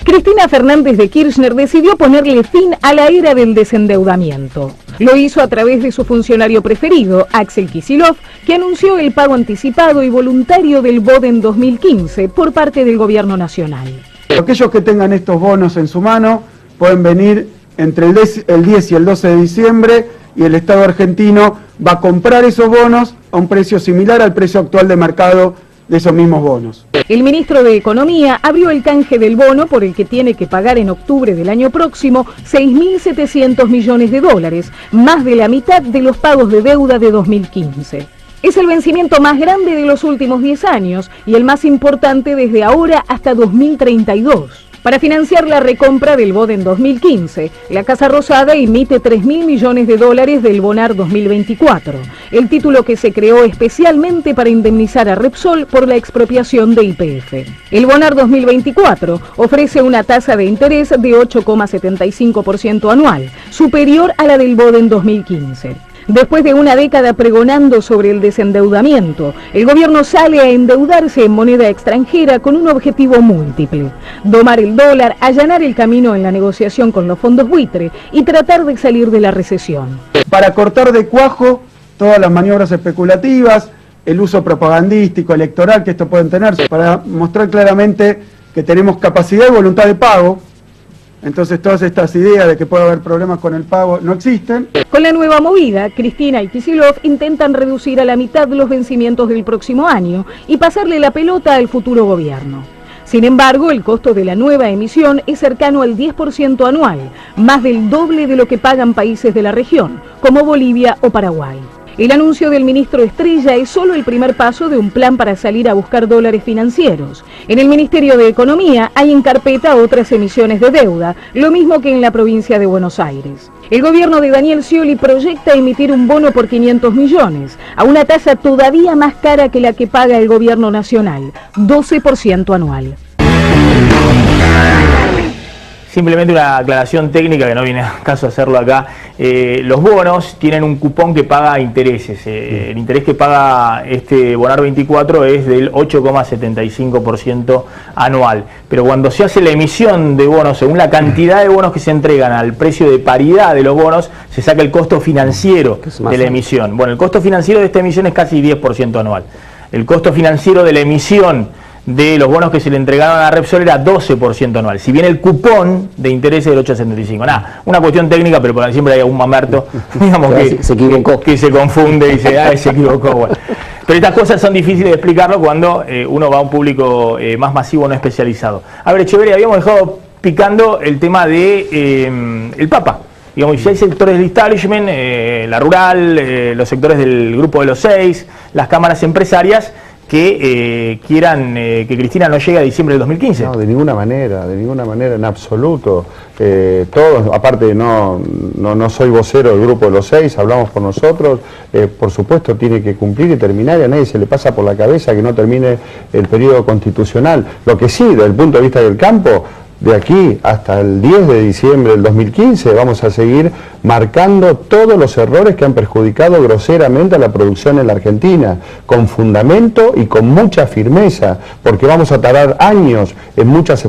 S5: Cristina Fernández de Kirchner decidió ponerle fin a la era del desendeudamiento. Lo hizo a través de su funcionario preferido, Axel Kicillof, que anunció el pago anticipado y voluntario del BODEN 2015 por parte del Gobierno Nacional.
S6: Aquellos que tengan estos bonos en su mano pueden venir entre el 10 y el 12 de diciembre y el Estado argentino va a comprar esos bonos a un precio similar al precio actual de mercado de esos mismos bonos.
S5: El ministro de Economía abrió el canje del bono por el que tiene que pagar en octubre del año próximo 6.700 millones de dólares, más de la mitad de los pagos de deuda de 2015. Es el vencimiento más grande de los últimos 10 años y el más importante desde ahora hasta 2032. Para financiar la recompra del BODEN 2015, la Casa Rosada emite 3.000 millones de dólares del Bonar 2024, el título que se creó especialmente para indemnizar a Repsol por la expropiación de YPF. El Bonar 2024 ofrece una tasa de interés de 8,75% anual, superior a la del BODEN 2015. Después de una década pregonando sobre el desendeudamiento, el gobierno sale a endeudarse en moneda extranjera con un objetivo múltiple: domar el dólar, allanar el camino en la negociación con los fondos buitre y tratar de salir de la recesión.
S6: Para cortar de cuajo todas las maniobras especulativas, el uso propagandístico, electoral que esto pueden tener, para mostrar claramente que tenemos capacidad y voluntad de pago. Entonces todas estas ideas de que puede haber problemas con el pago no existen.
S5: Con la nueva movida, Cristina y Kicillof intentan reducir a la mitad los vencimientos del próximo año y pasarle la pelota al futuro gobierno. Sin embargo, el costo de la nueva emisión es cercano al 10% anual, más del doble de lo que pagan países de la región, como Bolivia o Paraguay. El anuncio del ministro Estrella es solo el primer paso de un plan para salir a buscar dólares financieros. En el Ministerio de Economía hay en carpeta otras emisiones de deuda, lo mismo que en la provincia de Buenos Aires. El gobierno de Daniel Scioli proyecta emitir un bono por 500 millones, a una tasa todavía más cara que la que paga el gobierno nacional, 12% anual.
S1: Simplemente una aclaración técnica que no viene a caso hacerlo acá. Los bonos tienen un cupón que paga intereses. El interés que paga este Bonar 24 es del 8,75% anual. Pero cuando se hace la emisión de bonos, según la cantidad de bonos que se entregan al precio de paridad de los bonos, se saca el costo financiero de la emisión. Bueno, el costo financiero de esta emisión es casi 10% anual. El costo financiero de la emisión de los bonos que se le entregaron a Repsol era 12% anual, si bien el cupón de interés es del 8,75. Nada, una cuestión técnica, pero por siempre hay algún mamerto, digamos, que se confunde y dice, se equivocó. Bueno. Pero estas cosas son difíciles de explicarlo cuando uno va a un público más masivo, no especializado. A ver, Echeverre, habíamos dejado picando el tema de el Papa. Digamos, si hay sectores del establishment, la rural, los sectores del grupo de los 6, las cámaras empresarias, que quieran que Cristina no llegue a diciembre del 2015.
S4: No, de ninguna manera, en absoluto. Todos, aparte no soy vocero del grupo de los 6, hablamos por nosotros, por supuesto tiene que cumplir y terminar, y a nadie se le pasa por la cabeza que no termine el periodo constitucional. Lo que sí, desde el punto de vista del campo, de aquí hasta el 10 de diciembre del 2015 vamos a seguir marcando todos los errores que han perjudicado groseramente a la producción en la Argentina, con fundamento y con mucha firmeza, porque vamos a tardar años en muchas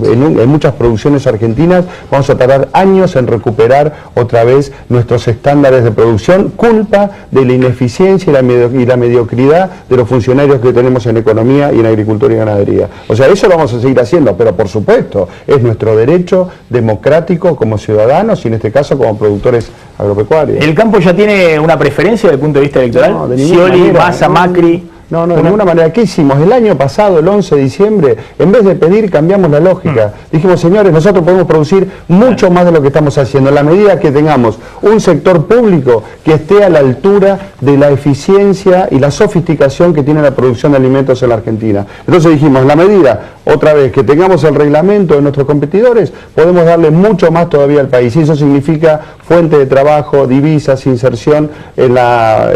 S4: producciones argentinas, vamos a tardar años en recuperar otra vez nuestros estándares de producción, culpa de la ineficiencia y la mediocridad de los funcionarios que tenemos en economía y en agricultura y ganadería. O sea, eso lo vamos a seguir haciendo, pero por supuesto es nuestro derecho democrático como ciudadanos y en este caso como productores agropecuarios.
S1: ¿El campo ya tiene una preferencia desde el punto de vista electoral?
S4: No, de ninguna
S1: Scioli,
S4: manera.
S1: Massa, Macri.
S4: No, de ninguna manera. ¿Qué hicimos? El año pasado, el 11 de diciembre, en vez de pedir, cambiamos la lógica. Dijimos, señores, nosotros podemos producir mucho más de lo que estamos haciendo, en la medida que tengamos un sector público que esté a la altura de la eficiencia y la sofisticación que tiene la producción de alimentos en la Argentina. Entonces dijimos, en la medida, otra vez, que tengamos el reglamento de nuestros competidores, podemos darle mucho más todavía al país. Y eso significa fuente de trabajo, divisas, inserción en la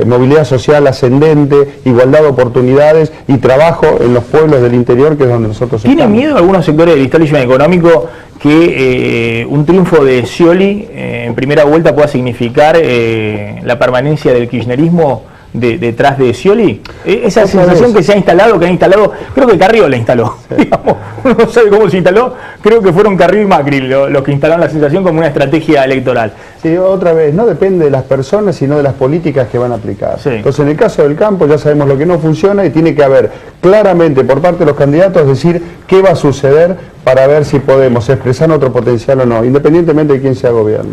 S4: movilidad social ascendente, igualdad de oportunidades y trabajo en los pueblos del interior, que es donde nosotros
S1: ¿Tiene
S4: estamos.
S1: miedo algunos sectores del establishment económico que un triunfo de Scioli en primera vuelta pueda significar la permanencia del kirchnerismo detrás de Scioli? Esa sensación que se ha instalado, creo que Carrió la instaló, digamos, uno no sabe cómo se instaló, creo que fueron Carrió y Macri los que instalaron la sensación como una estrategia electoral.
S4: Sí, otra vez, no depende de las personas, sino de las políticas que van a aplicar.
S1: Sí.
S4: Entonces, en el caso del campo ya sabemos lo que no funciona y tiene que haber claramente por parte de los candidatos decir qué va a suceder para ver si podemos expresar nuestro potencial o no, independientemente de quién sea gobierno.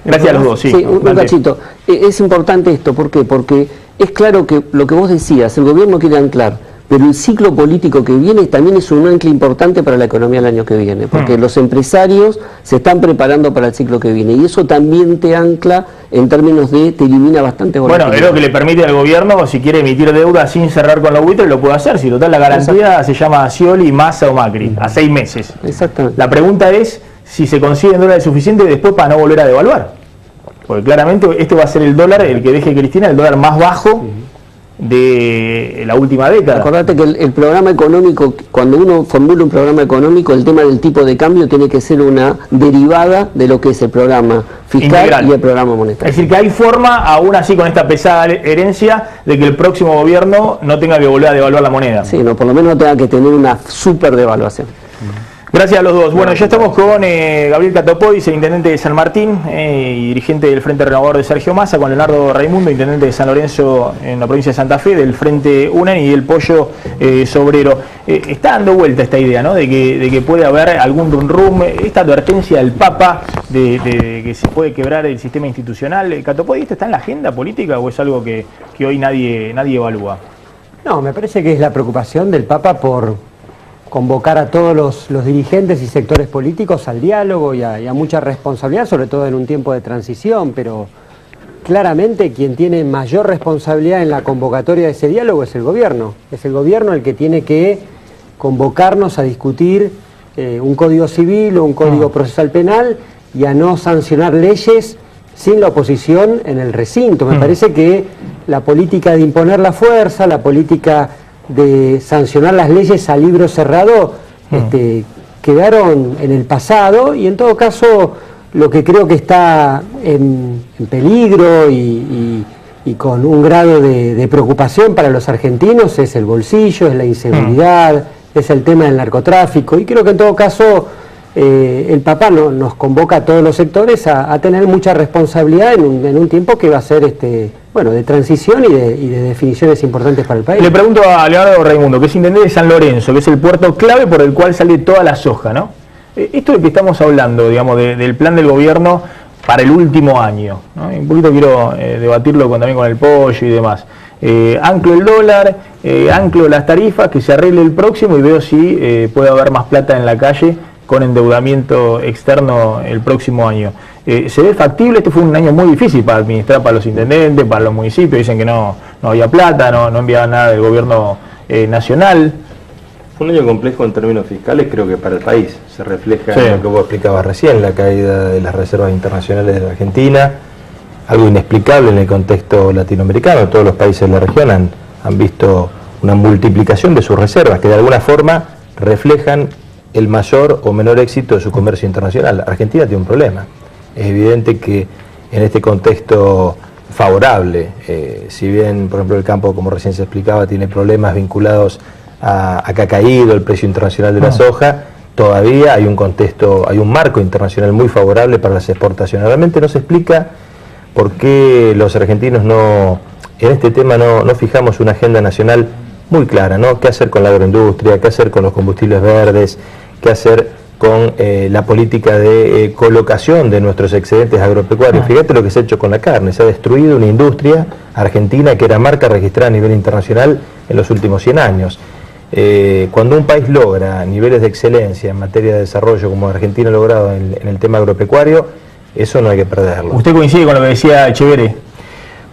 S1: Gracias a los dos, sí.
S3: Sí, un cachito. Es importante esto, ¿por qué? Porque es claro que lo que vos decías, el gobierno quiere anclar, pero el ciclo político que viene también es un ancla importante para la economía el año que viene, porque los empresarios se están preparando para el ciclo que viene, y eso también te ancla en términos de, te elimina bastante volatilidad.
S1: Bueno, es lo que le permite al gobierno, si quiere emitir deuda sin cerrar con los buitres, lo puede hacer, si total la garantía se llama Scioli, Massa o Macri, a 6 meses.
S3: Exactamente.
S1: La pregunta es si se consiguen dólares suficientes después para no volver a devaluar. Porque claramente este va a ser el dólar, el que deje Cristina, el dólar más bajo de la última década.
S3: Acordate que el programa económico, cuando uno formula un programa económico, el tema del tipo de cambio tiene que ser una derivada de lo que es el programa fiscal
S1: Integral.
S3: Y el programa monetario.
S1: Es decir, que hay forma, aún así con esta pesada herencia, de que el próximo gobierno no tenga que volver a devaluar la moneda.
S3: Sí, no, por lo menos no tenga que tener una super devaluación.
S1: Gracias a los dos. Bueno, ya estamos con Gabriel Catopodis, el intendente de San Martín y dirigente del Frente Renovador de Sergio Massa, con Leonardo Raimundo, intendente de San Lorenzo en la provincia de Santa Fe, del Frente UNAN y del Pollo Sobrero. Está dando vuelta esta idea, ¿no?, de que puede haber algún rum, esta advertencia del Papa de que se puede quebrar el sistema institucional. ¿Catopodis, esto está en la agenda política o es algo que hoy nadie evalúa?
S7: No, me parece que es la preocupación del Papa por convocar a todos los dirigentes y sectores políticos al diálogo y a mucha responsabilidad, sobre todo en un tiempo de transición, pero claramente quien tiene mayor responsabilidad en la convocatoria de ese diálogo es el gobierno. Es el gobierno el que tiene que convocarnos a discutir un código civil o un código procesal penal y a no sancionar leyes sin la oposición en el recinto. Me parece que la política de imponer la fuerza, la política de sancionar las leyes a libro cerrado, quedaron en el pasado, y en todo caso lo que creo que está en peligro y con un grado de preocupación para los argentinos es el bolsillo, es la inseguridad, es el tema del narcotráfico, y creo que en todo caso el Papa nos convoca a todos los sectores a tener mucha responsabilidad en un tiempo que va a ser de transición y de definiciones importantes para el país.
S1: Le pregunto a Leonardo Raimundo, que es intendente de San Lorenzo, que es el puerto clave por el cual sale toda la soja, ¿no? Esto de que estamos hablando, digamos, del plan del gobierno para el último año, ¿no? Un poquito quiero debatirlo también con el Pollo y demás. Anclo el dólar, anclo las tarifas, que se arregle el próximo y veo si puede haber más plata en la calle con endeudamiento externo el próximo año. ¿Se ve factible? Este fue un año muy difícil para administrar para los intendentes, para los municipios. Dicen que no había plata, no enviaban nada del gobierno nacional.
S8: Fue un año complejo en términos fiscales, creo que para el país. Se refleja en lo que vos explicabas recién, la caída de las reservas internacionales de la Argentina, algo inexplicable en el contexto latinoamericano. Todos los países de la región han visto una multiplicación de sus reservas, que de alguna forma reflejan el mayor o menor éxito de su comercio internacional. Argentina tiene un problema. Es evidente que en este contexto favorable, si bien, por ejemplo, el campo, como recién se explicaba, tiene problemas vinculados a que ha caído el precio internacional de la soja, todavía hay un contexto, hay un marco internacional muy favorable para las exportaciones. Realmente no se explica por qué los argentinos en este tema no fijamos una agenda nacional muy clara, ¿no? ¿Qué hacer con la agroindustria? ¿Qué hacer con los combustibles verdes? ¿Qué hacer con la política de colocación de nuestros excedentes agropecuarios? Fíjate lo que se ha hecho con la carne. Se ha destruido una industria argentina que era marca registrada a nivel internacional en los últimos 100 años. Cuando un país logra niveles de excelencia en materia de desarrollo como Argentina ha logrado en el tema agropecuario, eso no hay que perderlo.
S1: ¿Usted coincide con lo que decía Echeverri?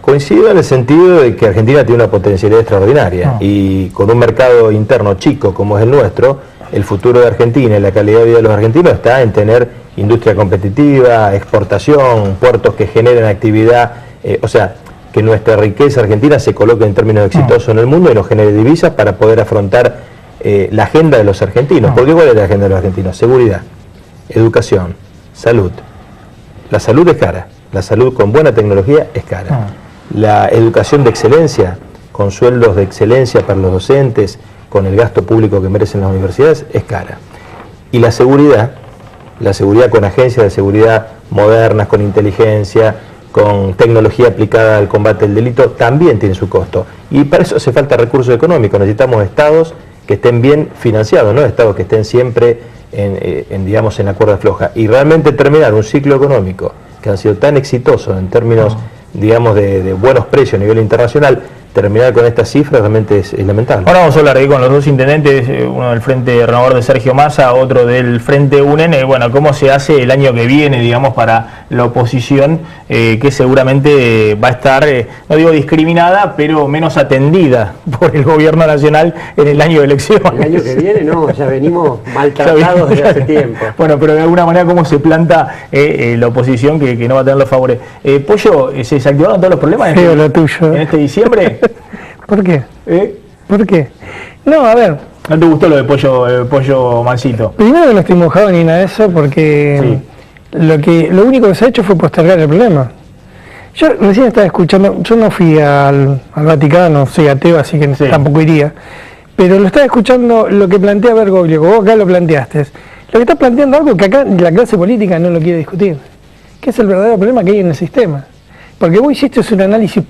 S8: Coincido en el sentido de que Argentina tiene una potencialidad extraordinaria y con un mercado interno chico como es el nuestro, el futuro de Argentina y la calidad de vida de los argentinos está en tener industria competitiva, exportación, puertos que generen actividad, o sea, que nuestra riqueza argentina se coloque en términos exitosos en el mundo y nos genere divisas para poder afrontar la agenda de los argentinos. ¿Por qué cuál es la agenda de los argentinos? Seguridad, educación, salud. La salud es cara, la salud con buena tecnología es cara. La educación de excelencia, con sueldos de excelencia para los docentes, con el gasto público que merecen las universidades, es cara. Y la seguridad con agencias de seguridad modernas, con inteligencia, con tecnología aplicada al combate del delito, también tiene su costo. Y para eso hace falta recursos económicos. Necesitamos estados que estén bien financiados, no estados que estén siempre en la cuerda floja. Y realmente terminar un ciclo económico que ha sido tan exitoso en términos, digamos, de buenos precios a nivel internacional, terminar con estas cifras realmente es lamentable.
S1: Ahora vamos a hablar ahí con los dos intendentes, uno del Frente Renovador de Sergio Massa, otro del Frente UNEN, bueno, cómo se hace el año que viene, digamos, para la oposición, que seguramente va a estar, no digo discriminada, pero menos atendida por el gobierno nacional en el año de elecciones.
S7: El año que viene no, ya venimos maltratados desde hace tiempo.
S1: Bueno, pero de alguna manera cómo se planta la oposición que no va a tener los favores. Pollo, ¿se desactivaron todos los problemas en este diciembre?
S9: ¿Por qué? ¿Por qué? No, a ver.
S1: ¿No te gustó lo de Pollo Mansito?
S9: Primero que no estoy mojado ni nada de eso porque lo único que se ha hecho fue postergar el problema. Yo recién estaba escuchando, yo no fui al Vaticano, soy ateo, así que tampoco iría, pero lo estaba escuchando lo que plantea Bergoglio, vos acá lo planteaste. Lo que está planteando algo que acá la clase política no lo quiere discutir, que es el verdadero problema que hay en el sistema. Porque vos hiciste un análisis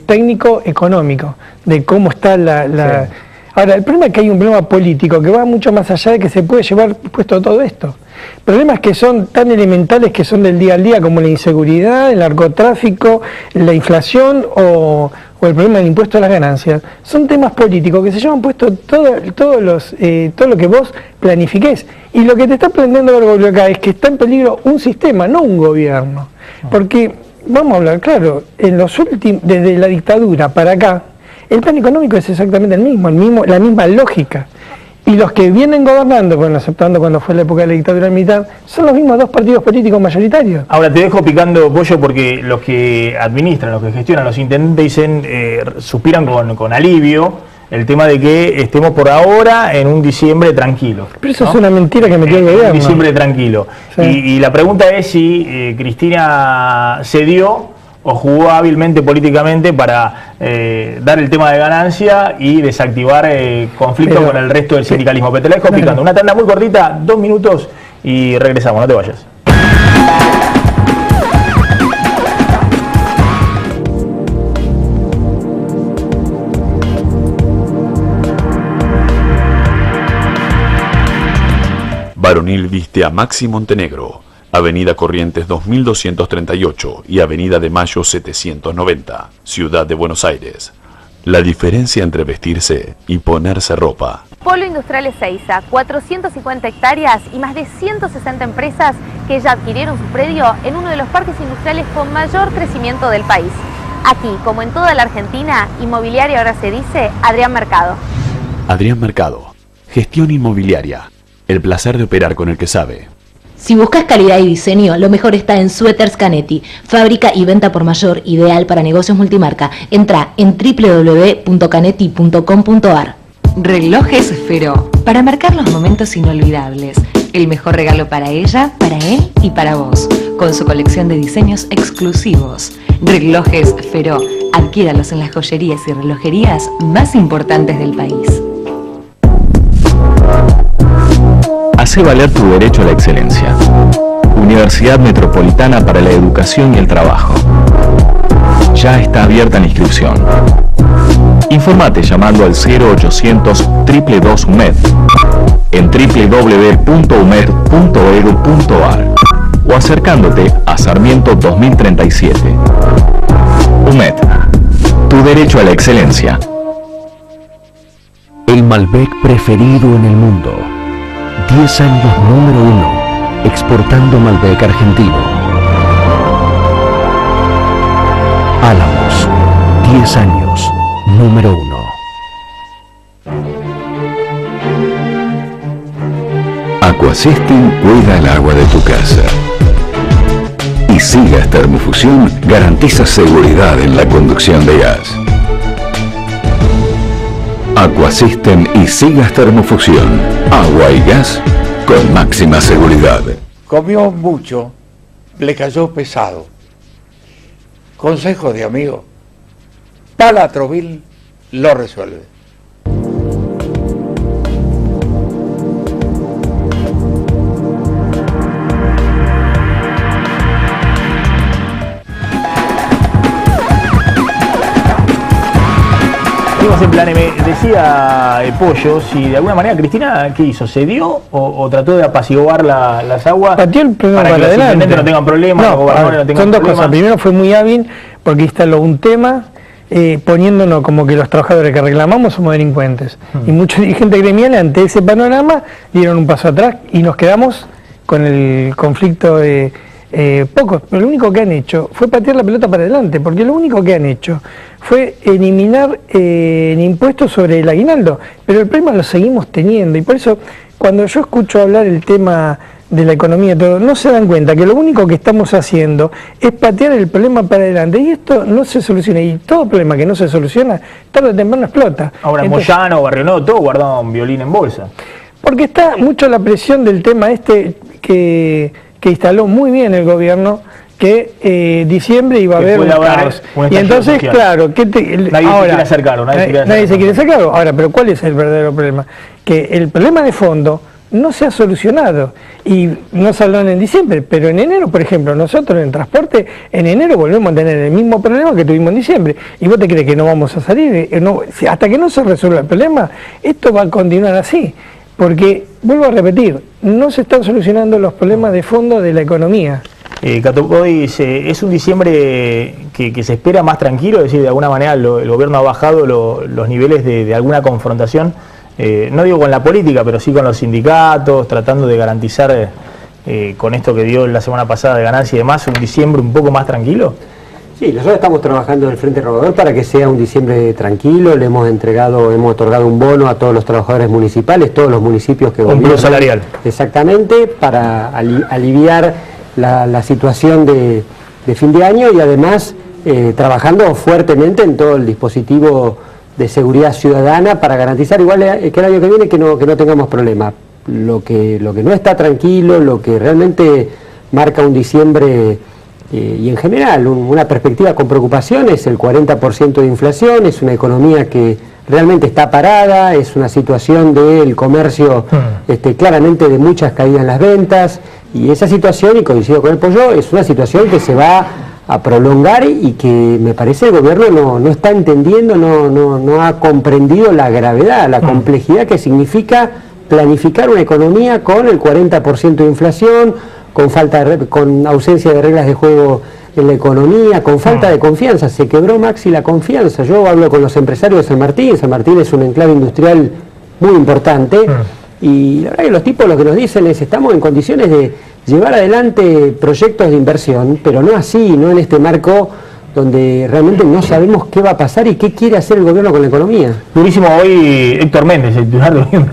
S9: técnico-económico de cómo está la... Ahora, el problema es que hay un problema político que va mucho más allá de que se puede llevar puesto todo esto. Problemas que son tan elementales que son del día al día, como la inseguridad, el narcotráfico, la inflación o el problema del impuesto a las ganancias. Son temas políticos que se llevan puesto todo lo que vos planifiqués. Y lo que te está planteando Bergoglio acá es que está en peligro un sistema, no un gobierno. Porque... Vamos a hablar claro, desde la dictadura para acá, el plan económico es exactamente el mismo, la misma lógica. Y los que vienen gobernando, bueno, aceptando cuando fue la época de la dictadura militar, son los mismos dos partidos políticos mayoritarios.
S1: Ahora te dejo picando, Pollo, porque los que administran, los que gestionan, los intendentes dicen, suspiran con alivio el tema de que estemos por ahora en un diciembre tranquilo.
S9: Pero eso es una mentira que metió el gobierno.
S1: Un diciembre tranquilo. Sí. Y la pregunta es si Cristina cedió o jugó hábilmente políticamente para dar el tema de ganancia y desactivar conflicto con el resto del sindicalismo. Pero te la dejo picando. Una tanda muy cortita, 2 minutos y regresamos, no te vayas.
S10: Varonil viste a Maxi Montenegro, Avenida Corrientes 2238 y Avenida de Mayo 790, Ciudad de Buenos Aires. La diferencia entre vestirse y ponerse ropa
S11: Polo Industrial Ezeiza, 450 hectáreas y más de 160 empresas que ya adquirieron su predio en uno de los parques industriales con mayor crecimiento del país. Aquí, como en toda la Argentina, inmobiliaria ahora se dice Adrián Mercado.
S10: Adrián Mercado, gestión inmobiliaria, el placer de operar con el que sabe.
S12: Si buscas calidad y diseño, lo mejor está en Suéteres Canetti, fábrica y venta por mayor, ideal para negocios multimarca. Entra en www.canetti.com.ar.
S13: Relojes Feró, para marcar los momentos inolvidables. El mejor regalo para ella, para él y para vos, con su colección de diseños exclusivos. Relojes Feró, adquiéralos en las joyerías y relojerías más importantes del país.
S14: Hace valer tu derecho a la excelencia. Universidad Metropolitana para la Educación y el Trabajo. Ya está abierta la inscripción. Informate llamando al 0800 222 UMED en www.umed.edu.ar o acercándote a Sarmiento 2037. UMED, tu derecho a la excelencia.
S15: El Malbec preferido en el mundo. 10 años número 1, exportando Malbec argentino. Álamos, 10 años número 1.
S16: Aquasystem cuida el agua de tu casa. Y Sigas Termofusión garantiza seguridad en la conducción de gas. Aquasystem y Sigas Termofusión, agua y gas con máxima seguridad.
S17: Comió mucho, le cayó pesado. Consejo de amigo, Palatrovil lo resuelve.
S1: En plan, me decía Pollo, si de alguna manera Cristina, ¿qué hizo? ¿Cedió o trató de apaciguar las aguas?
S9: Pateó el problema
S1: para que los intendentes no tengan problemas, los gobernadores no tengan
S9: son dos
S1: problemas.
S9: cosas. Primero fue muy hábil porque instaló un tema poniéndonos como que los trabajadores que reclamamos somos delincuentes. Y muchos dirigentes gremiales ante ese panorama dieron un paso atrás y nos quedamos con el conflicto de pocos, pero lo único que han hecho fue patear la pelota para adelante, porque lo único que han hecho fue eliminar el impuesto sobre el aguinaldo, pero el problema lo seguimos teniendo, y por eso cuando yo escucho hablar el tema de la economía y todo, no se dan cuenta que lo único que estamos haciendo es patear el problema para adelante, y esto no se soluciona, y todo problema que no se soluciona, tarde o temprano explota.
S1: Ahora
S9: Entonces,
S1: Moyano, Barrio Nuevo, todo guardado un violín en bolsa.
S9: Porque está mucho la presión del tema este que instaló muy bien el gobierno, que diciembre iba a haber un caos. Y entonces, social. Claro,
S1: nadie se quiere hacer cargo.
S9: Nadie se quiere hacer cargo. Ahora, pero ¿cuál es el verdadero problema? Que el problema de fondo no se ha solucionado. Y no se hablaron en diciembre, pero en enero, por ejemplo, nosotros en transporte, en enero volvemos a tener el mismo problema que tuvimos en diciembre. ¿Y vos te crees que no vamos a salir? Hasta que no se resuelva el problema, esto va a continuar así. Porque, vuelvo a repetir, no se están solucionando los problemas de fondo de la economía.
S1: Catopoy dice, ¿es un diciembre que se espera más tranquilo? Es decir, de alguna manera el gobierno ha bajado los niveles de alguna confrontación, no digo con la política, pero sí con los sindicatos, tratando de garantizar con esto que dio la semana pasada de ganancia y demás, un diciembre un poco más tranquilo.
S7: Sí, nosotros estamos trabajando en el Frente Renovador para que sea un diciembre tranquilo. Le hemos otorgado un bono a todos los trabajadores municipales, todos los municipios que gobiernan.
S1: Un plus salarial.
S7: Exactamente, para aliviar la situación de fin de año, y además trabajando fuertemente en todo el dispositivo de seguridad ciudadana para garantizar igual que el año que viene que no tengamos problemas. Lo que no está tranquilo, lo que realmente marca un diciembre y en general una perspectiva con preocupación es el 40% de inflación, es una economía que realmente está parada, es una situación del comercio claramente de muchas caídas en las ventas, y esa situación, y coincido con el Pollo, es una situación que se va a prolongar y que me parece el gobierno no está entendiendo, no ha comprendido la gravedad, la complejidad que significa planificar una economía con el 40% de inflación, con ausencia de reglas de juego en la economía, con falta de confianza. Se quebró, Maxi, la confianza. Yo hablo con los empresarios de San Martín. San Martín es un enclave industrial muy importante. Y la verdad que los tipos lo que nos dicen es, estamos en condiciones de llevar adelante proyectos de inversión, pero no así, no en este marco donde realmente no sabemos qué va a pasar y qué quiere hacer el gobierno con la economía.
S1: Durísimo hoy Héctor Méndez, el titular de la Unión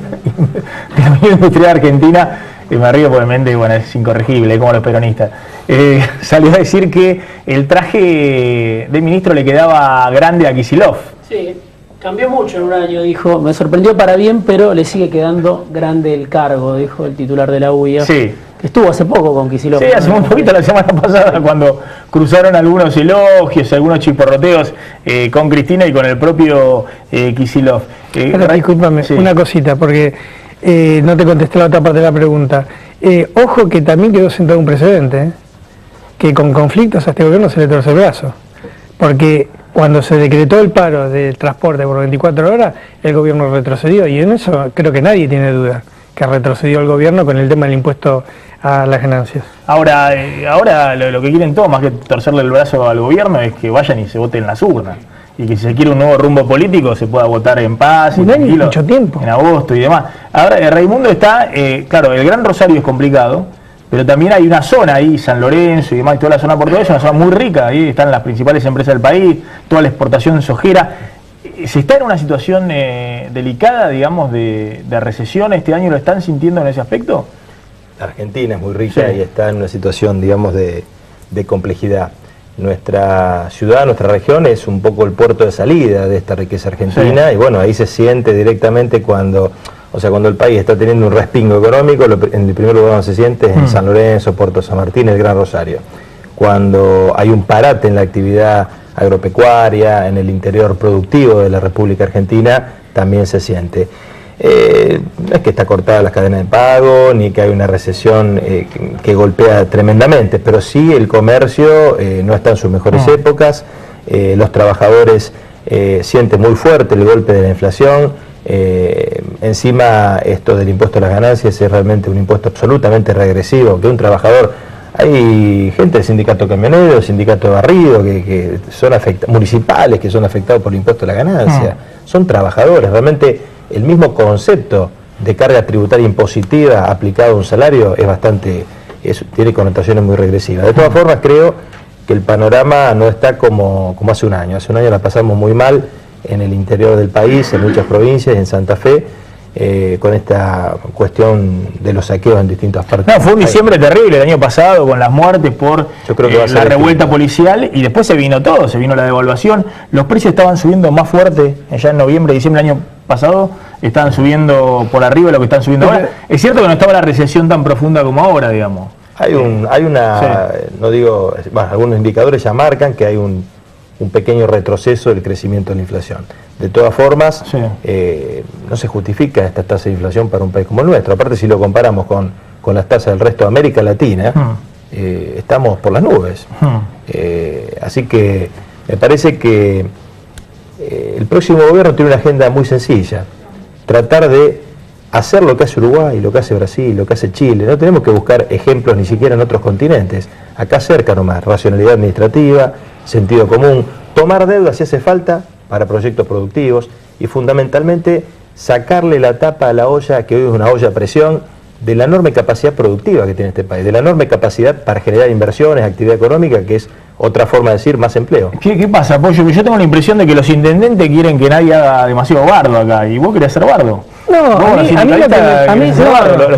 S1: Industrial Argentina, me río porque Méndez, bueno, es incorregible, como los peronistas, salió a decir que el traje de ministro le quedaba grande a Kicillof.
S2: Sí, cambió mucho en un año, dijo, me sorprendió para bien, pero le sigue quedando grande el cargo, dijo el titular de la UIA.
S1: Sí.
S2: Estuvo hace poco con Kicillof.
S1: Sí, hace un poquito, la semana pasada, cuando cruzaron algunos elogios, algunos chiporroteos con Cristina y con el propio Kicillof.
S9: Pero discúlpame, una cosita, porque no te contesté la otra parte de la pregunta. Ojo que también quedó sentado un precedente, que con conflictos a este gobierno se le torce el brazo. Porque cuando se decretó el paro del transporte por 24 horas, el gobierno retrocedió, y en eso creo que nadie tiene duda, que retrocedió el gobierno con el tema del impuesto a las ganancias.
S1: Ahora lo que quieren todos, más que torcerle el brazo al gobierno, es que vayan y se voten en las urnas. Y que si se quiere un nuevo rumbo político se pueda votar en paz, y tranquilo,
S9: mucho tiempo,
S1: en agosto y demás. Ahora, Raimundo está, claro, el Gran Rosario es complicado, pero también hay una zona ahí, San Lorenzo y demás, y toda la zona portuguesa, una zona muy rica, ahí están las principales empresas del país, toda la exportación sojera. ¿Se está en una situación delicada, digamos, de recesión este año? ¿Lo están sintiendo en ese aspecto?
S8: Argentina es muy rica y está en una situación, digamos, de complejidad. Nuestra ciudad, nuestra región es un poco el puerto de salida de esta riqueza argentina, y bueno, ahí se siente directamente cuando el país está teniendo un respingo económico, en el primer lugar donde se siente es en San Lorenzo, Puerto San Martín, el Gran Rosario. Cuando hay un parate en la actividad agropecuaria, en el interior productivo de la República Argentina, también se siente. No es que está cortada las cadenas de pago, ni que hay una recesión que golpea tremendamente, pero sí el comercio no está en sus mejores épocas, los trabajadores sienten muy fuerte el golpe de la inflación, encima esto del impuesto a las ganancias es realmente un impuesto absolutamente regresivo, que un trabajador, hay gente del sindicato camionero, sindicato de barrido, que son municipales que son afectados por el impuesto a la ganancia, son trabajadores, realmente. El mismo concepto de carga tributaria impositiva aplicado a un salario tiene connotaciones muy regresivas. De todas formas, creo que el panorama no está como hace un año. Hace un año la pasamos muy mal en el interior del país, en muchas provincias, en Santa Fe, con esta cuestión de los saqueos en distintas partes.
S1: No, fue un diciembre terrible el año pasado, con las muertes por la revuelta policial, y después se vino todo, se vino la devaluación. Los precios estaban subiendo más fuerte, ya en noviembre, diciembre del año pasado, estaban subiendo por arriba de lo que están subiendo ahora. Es cierto que no estaba la recesión tan profunda como ahora, digamos.
S8: Algunos indicadores ya marcan que hay un pequeño retroceso del crecimiento de la inflación. De todas formas, no se justifica esta tasa de inflación para un país como el nuestro. Aparte, si lo comparamos con las tasas del resto de América Latina, estamos por las nubes. Así que me parece que el próximo gobierno tiene una agenda muy sencilla: tratar de hacer lo que hace Uruguay, lo que hace Brasil, lo que hace Chile. No tenemos que buscar ejemplos ni siquiera en otros continentes. Acá cerca nomás, racionalidad administrativa, sentido común, tomar deuda si hace falta para proyectos productivos y fundamentalmente sacarle la tapa a la olla, que hoy es una olla a presión, de la enorme capacidad productiva que tiene este país, de la enorme capacidad para generar inversiones, actividad económica, que es otra forma de decir más empleo.
S1: ¿Qué pasa, Pollo? Que yo tengo la impresión de que los intendentes quieren que nadie haga demasiado bardo acá, y vos querés ser bardo.
S9: No,
S1: los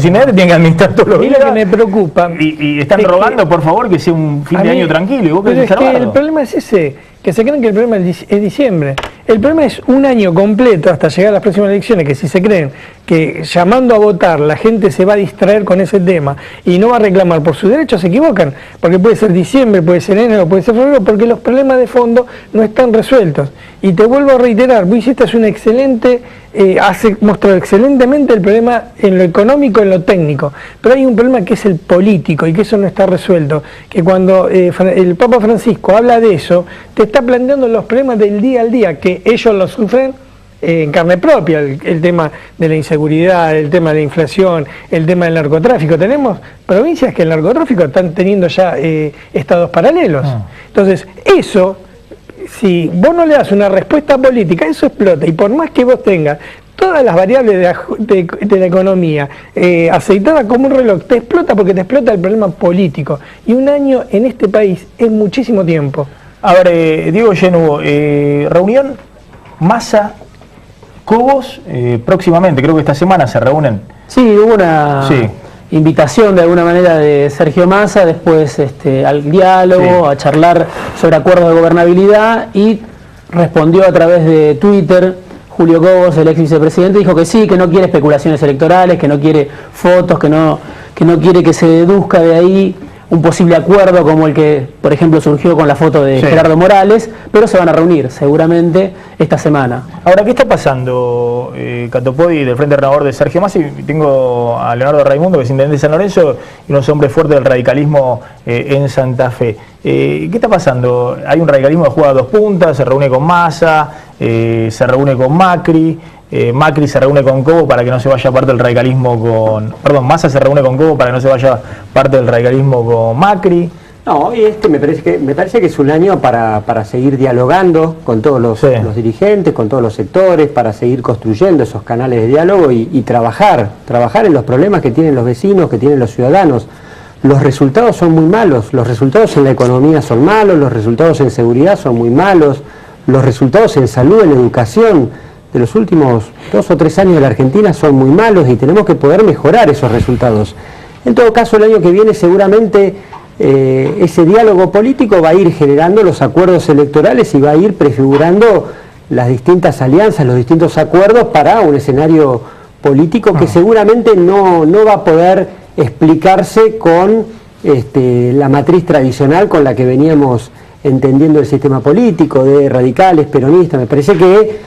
S1: intendentes tienen que administrar todo lo
S9: que me preocupa.
S1: Y están rogando, por favor, que sea un fin de año tranquilo, y vos querés ser bardo.
S9: El problema es ese, que se creen que el problema es diciembre. El problema es un año completo hasta llegar a las próximas elecciones, que si se creen que llamando a votar la gente se va a distraer con ese tema y no va a reclamar por sus derechos, se equivocan, porque puede ser diciembre, puede ser enero, puede ser febrero, porque los problemas de fondo no están resueltos. Y te vuelvo a reiterar, vos hiciste un excelente, mostró excelentemente el problema en lo económico, en lo técnico, pero hay un problema que es el político y que eso no está resuelto, que cuando el Papa Francisco habla de eso, te está planteando los problemas del día al día, que ellos lo sufren en carne propia, el tema de la inseguridad, el tema de la inflación, el tema del narcotráfico. Tenemos provincias que el narcotráfico están teniendo ya estados paralelos. Entonces, eso, si vos no le das una respuesta política, eso explota, y por más que vos tengas todas las variables de la economía, aceitada como un reloj, te explota porque te explota el problema político. Y un año en este país es muchísimo tiempo.
S1: A ver, Diego Genuvo, reunión Massa, Cobos, próximamente, creo que esta semana se reúnen.
S2: Sí, hubo una invitación de alguna manera de Sergio Massa, después al diálogo, a charlar sobre acuerdos de gobernabilidad, y respondió a través de Twitter Julio Cobos, el ex vicepresidente, dijo que sí, que no quiere especulaciones electorales, que no quiere fotos, que no quiere que se deduzca de ahí un posible acuerdo como el que, por ejemplo, surgió con la foto de Gerardo Morales, pero se van a reunir seguramente esta semana.
S1: Ahora, ¿qué está pasando, Catopodi, del Frente Renovador de Sergio Massa? Y tengo a Leonardo Raimundo, que es intendente de San Lorenzo, y unos hombres fuertes del radicalismo en Santa Fe. ¿Qué está pasando? Hay un radicalismo que juega a dos puntas, se reúne con Massa, se reúne con Macri. Macri se reúne con Cobo para que no se vaya parte del radicalismo con... Perdón, Massa se reúne con Cobo para que no se vaya parte del radicalismo con Macri.
S7: No, y me parece que es un año para seguir dialogando con todos los dirigentes, con todos los sectores, para seguir construyendo esos canales de diálogo y trabajar en los problemas que tienen los vecinos, que tienen los ciudadanos. Los resultados son muy malos, los resultados en la economía son malos, los resultados en seguridad son muy malos, los resultados en salud, en educación de los últimos 2 o 3 años de la Argentina son muy malos y tenemos que poder mejorar esos resultados. En todo caso, el año que viene seguramente ese diálogo político va a ir generando los acuerdos electorales y va a ir prefigurando las distintas alianzas, los distintos acuerdos para un escenario político que seguramente no va a poder explicarse con la matriz tradicional con la que veníamos entendiendo el sistema político, de radicales, peronistas. Me parece que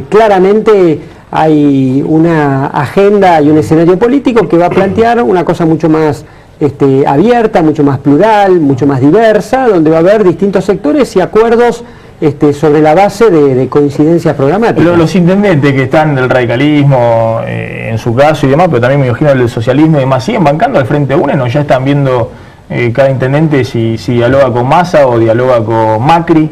S7: claramente hay una agenda y un escenario político que va a plantear una cosa mucho más abierta, mucho más plural, mucho más diversa, donde va a haber distintos sectores y acuerdos sobre la base de coincidencias programáticas.
S1: Los intendentes que están del radicalismo, en su caso y demás, pero también me imagino del socialismo y demás, ¿siguen bancando al Frente UNE o ya están viendo cada intendente si dialoga con Massa o dialoga con Macri?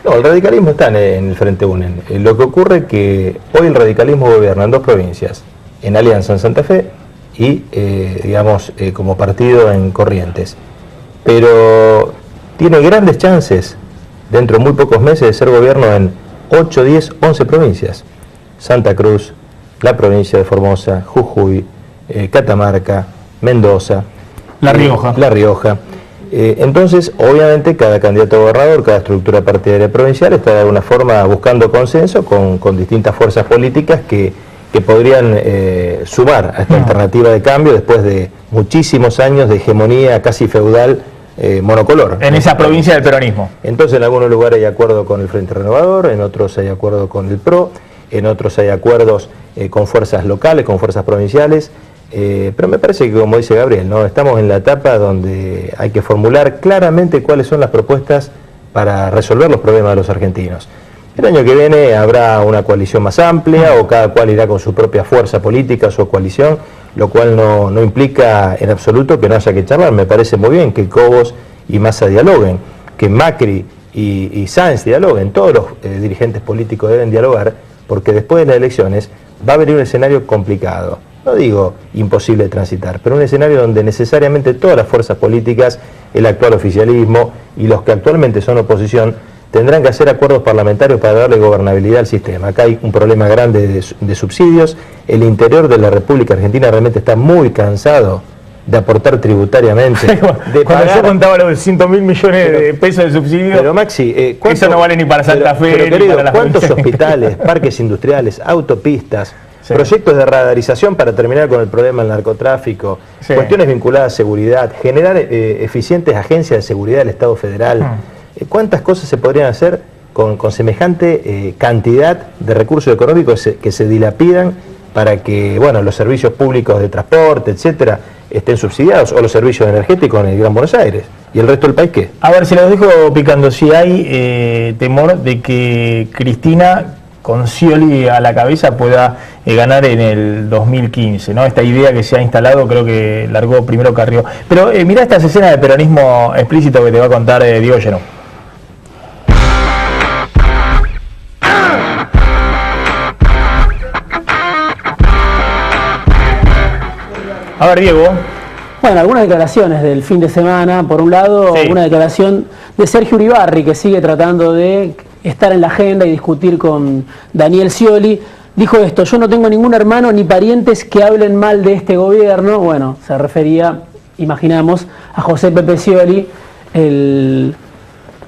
S8: No, el radicalismo está en el Frente UNE. Lo que ocurre es que hoy el radicalismo gobierna en 2 provincias, en Alianza en Santa Fe y, como partido en Corrientes. Pero tiene grandes chances, dentro de muy pocos meses, de ser gobierno en 8, 10, 11 provincias. Santa Cruz, la provincia de Formosa, Jujuy, Catamarca, Mendoza, La Rioja. Entonces, obviamente, cada candidato a gobernador, cada estructura partidaria provincial está de alguna forma buscando consenso con distintas fuerzas políticas que podrían sumar a esta alternativa de cambio después de muchísimos años de hegemonía casi feudal monocolor.
S1: En esa provincia del peronismo.
S8: Entonces, en algunos lugares hay acuerdo con el Frente Renovador, en otros hay acuerdo con el PRO, en otros hay acuerdos con fuerzas locales, con fuerzas provinciales. Pero me parece que, como dice Gabriel, ¿no? Estamos en la etapa donde hay que formular claramente cuáles son las propuestas para resolver los problemas de los argentinos. El año que viene habrá una coalición más amplia o cada cual irá con su propia fuerza política, su coalición, lo cual no implica en absoluto que no haya que charlar. Me parece muy bien que Cobos y Massa dialoguen, que Macri y Sáenz dialoguen, todos los dirigentes políticos deben dialogar, porque después de las elecciones va a venir un escenario complicado. No digo imposible de transitar, pero un escenario donde necesariamente todas las fuerzas políticas, el actual oficialismo y los que actualmente son oposición, tendrán que hacer acuerdos parlamentarios para darle gobernabilidad al sistema. Acá hay un problema grande de subsidios. El interior de la República Argentina realmente está muy cansado de aportar tributariamente.
S1: Cuando yo contaba los 100.000 millones de pesos de subsidios,
S8: pero Maxi,
S1: eso no vale ni para Santa Fe,
S8: pero, querido,
S1: ni para las
S8: ¿cuántos hospitales, parques industriales, autopistas, proyectos de radarización para terminar con el problema del narcotráfico, cuestiones vinculadas a seguridad, generar eficientes agencias de seguridad del Estado Federal? ¿Cuántas cosas se podrían hacer con semejante cantidad de recursos económicos que se dilapidan para que los servicios públicos de transporte, etcétera, estén subsidiados, o los servicios energéticos en el Gran Buenos Aires? ¿Y el resto del país qué?
S1: A ver, si los dejo picando, si hay temor de que Cristina, con Scioli a la cabeza, pueda ganar en el 2015, ¿no? Esta idea que se ha instalado, creo que largó primero Carrió. Pero mirá estas escenas de peronismo explícito que te va a contar Diego Genuvo. A ver, Diego.
S2: Bueno, algunas declaraciones del fin de semana. Por un lado, una declaración de Sergio Uribarri, que sigue tratando de estar en la agenda y discutir con Daniel Scioli. Dijo esto: yo no tengo ningún hermano ni parientes que hablen mal de este gobierno. Bueno, se refería, imaginamos, a José Pepe Scioli, el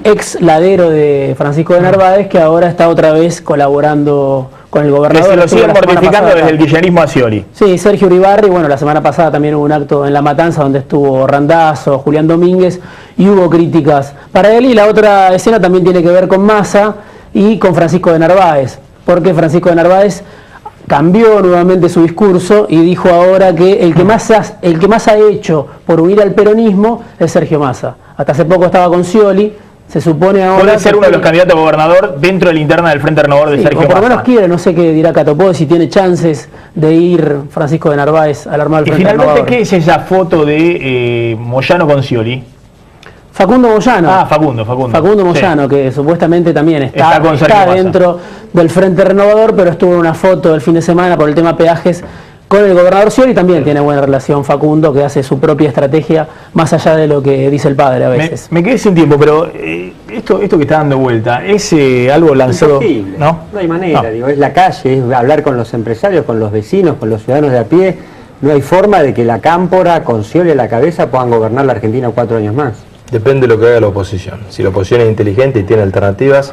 S2: ex ladero de Francisco de Narváez, que ahora está otra vez colaborando con el gobernador.
S1: Que se lo siguen mortificando desde el kirchnerismo a Scioli.
S2: Sí, Sergio Uribarri. Bueno, la semana pasada también hubo un acto en La Matanza donde estuvo Randazzo, Julián Domínguez, y hubo críticas para él. Y la otra escena también tiene que ver con Massa y con Francisco de Narváez, porque Francisco de Narváez cambió nuevamente su discurso y dijo ahora que el que más ha hecho por unir al peronismo es Sergio Massa. Hasta hace poco estaba con Scioli. Se supone ahora...
S1: Puede ser uno de los candidatos a gobernador dentro de la interna del Frente Renovador de Sergio Massa.
S2: Por lo menos quiere, no sé qué dirá Catopó, si tiene chances de ir Francisco de Narváez al armado del Frente Renovador.
S1: ¿Y finalmente qué es esa foto de Moyano con Scioli?
S2: Facundo Moyano.
S1: Ah, Facundo
S2: Moyano, que supuestamente también está dentro del Frente Renovador, pero estuvo en una foto el fin de semana por el tema peajes con el gobernador Scioli. También tiene buena relación Facundo, que hace su propia estrategia más allá de lo que dice el padre a veces.
S1: Me quedé sin tiempo, pero esto que está dando vuelta, ¿es algo lanzado?
S7: Imposible.
S1: No
S7: hay manera, digo, es la calle, es hablar con los empresarios, con los vecinos, con los ciudadanos de a pie. No hay forma de que la Cámpora, con Scioli a la cabeza, puedan gobernar la Argentina 4 años más.
S8: Depende de lo que haga la oposición. Si la oposición es inteligente y tiene alternativas,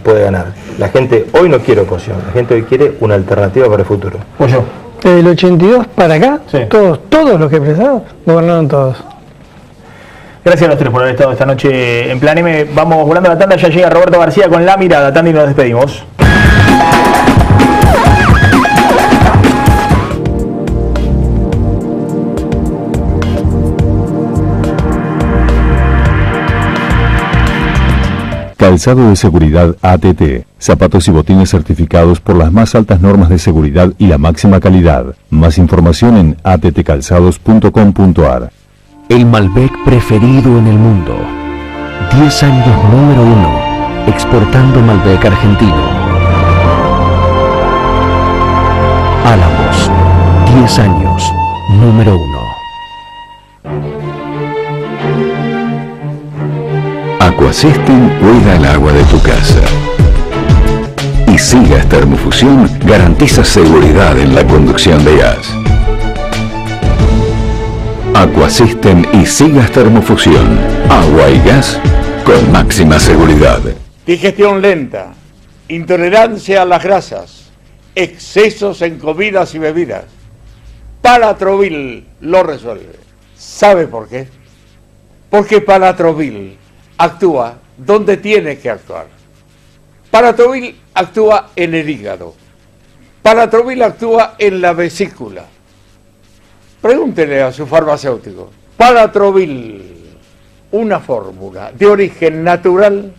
S8: puede ganar. La gente hoy no quiere oposición, la gente hoy quiere una alternativa para el futuro.
S1: Pues yo.
S9: Del 82 para acá, todos los que empezaron gobernaron todos.
S1: Gracias a los tres por haber estado esta noche en Plan M. Vamos volando la tanda, ya llega Roberto García con La Mirada. Tanda y nos despedimos.
S14: Calzado de seguridad ATT, zapatos y botines certificados por las más altas normas de seguridad y la máxima calidad. Más información en attcalzados.com.ar.
S15: El Malbec preferido en el mundo. 10 años número 1, exportando Malbec argentino. Álamos, 10 años número 1.
S16: Aquasystem cuida el agua de tu casa. Y Sigas Termofusión garantiza seguridad en la conducción de gas. Aquasystem y Sigas Termofusión. Agua y gas con máxima seguridad.
S17: Digestión lenta, intolerancia a las grasas, excesos en comidas y bebidas. Palatrovil lo resuelve. ¿Sabe por qué? Porque Palatrovil actúa donde tiene que actuar. Palatrovil actúa en el hígado. Palatrovil actúa en la vesícula. Pregúntele a su farmacéutico. Palatrovil, una fórmula de origen natural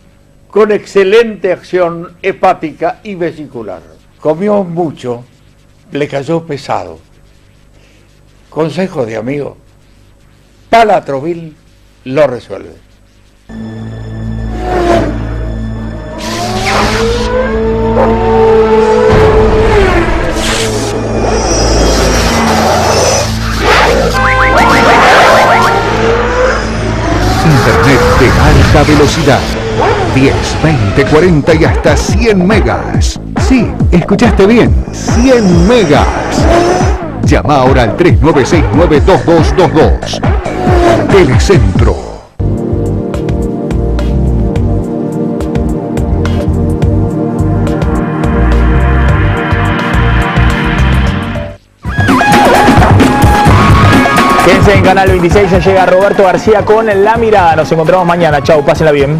S17: con excelente acción hepática y vesicular. Comió mucho, le cayó pesado. Consejo de amigo, Palatrovil lo resuelve.
S18: Internet de alta velocidad. 10, 20, 40 y hasta 100 megas. Sí, escuchaste bien, 100 megas. Llama ahora al 3969-2222. Telecentro.
S1: Quédense en Canal 26, ya llega Roberto García con La Mirada. Nos encontramos mañana. Chau, pásenla bien.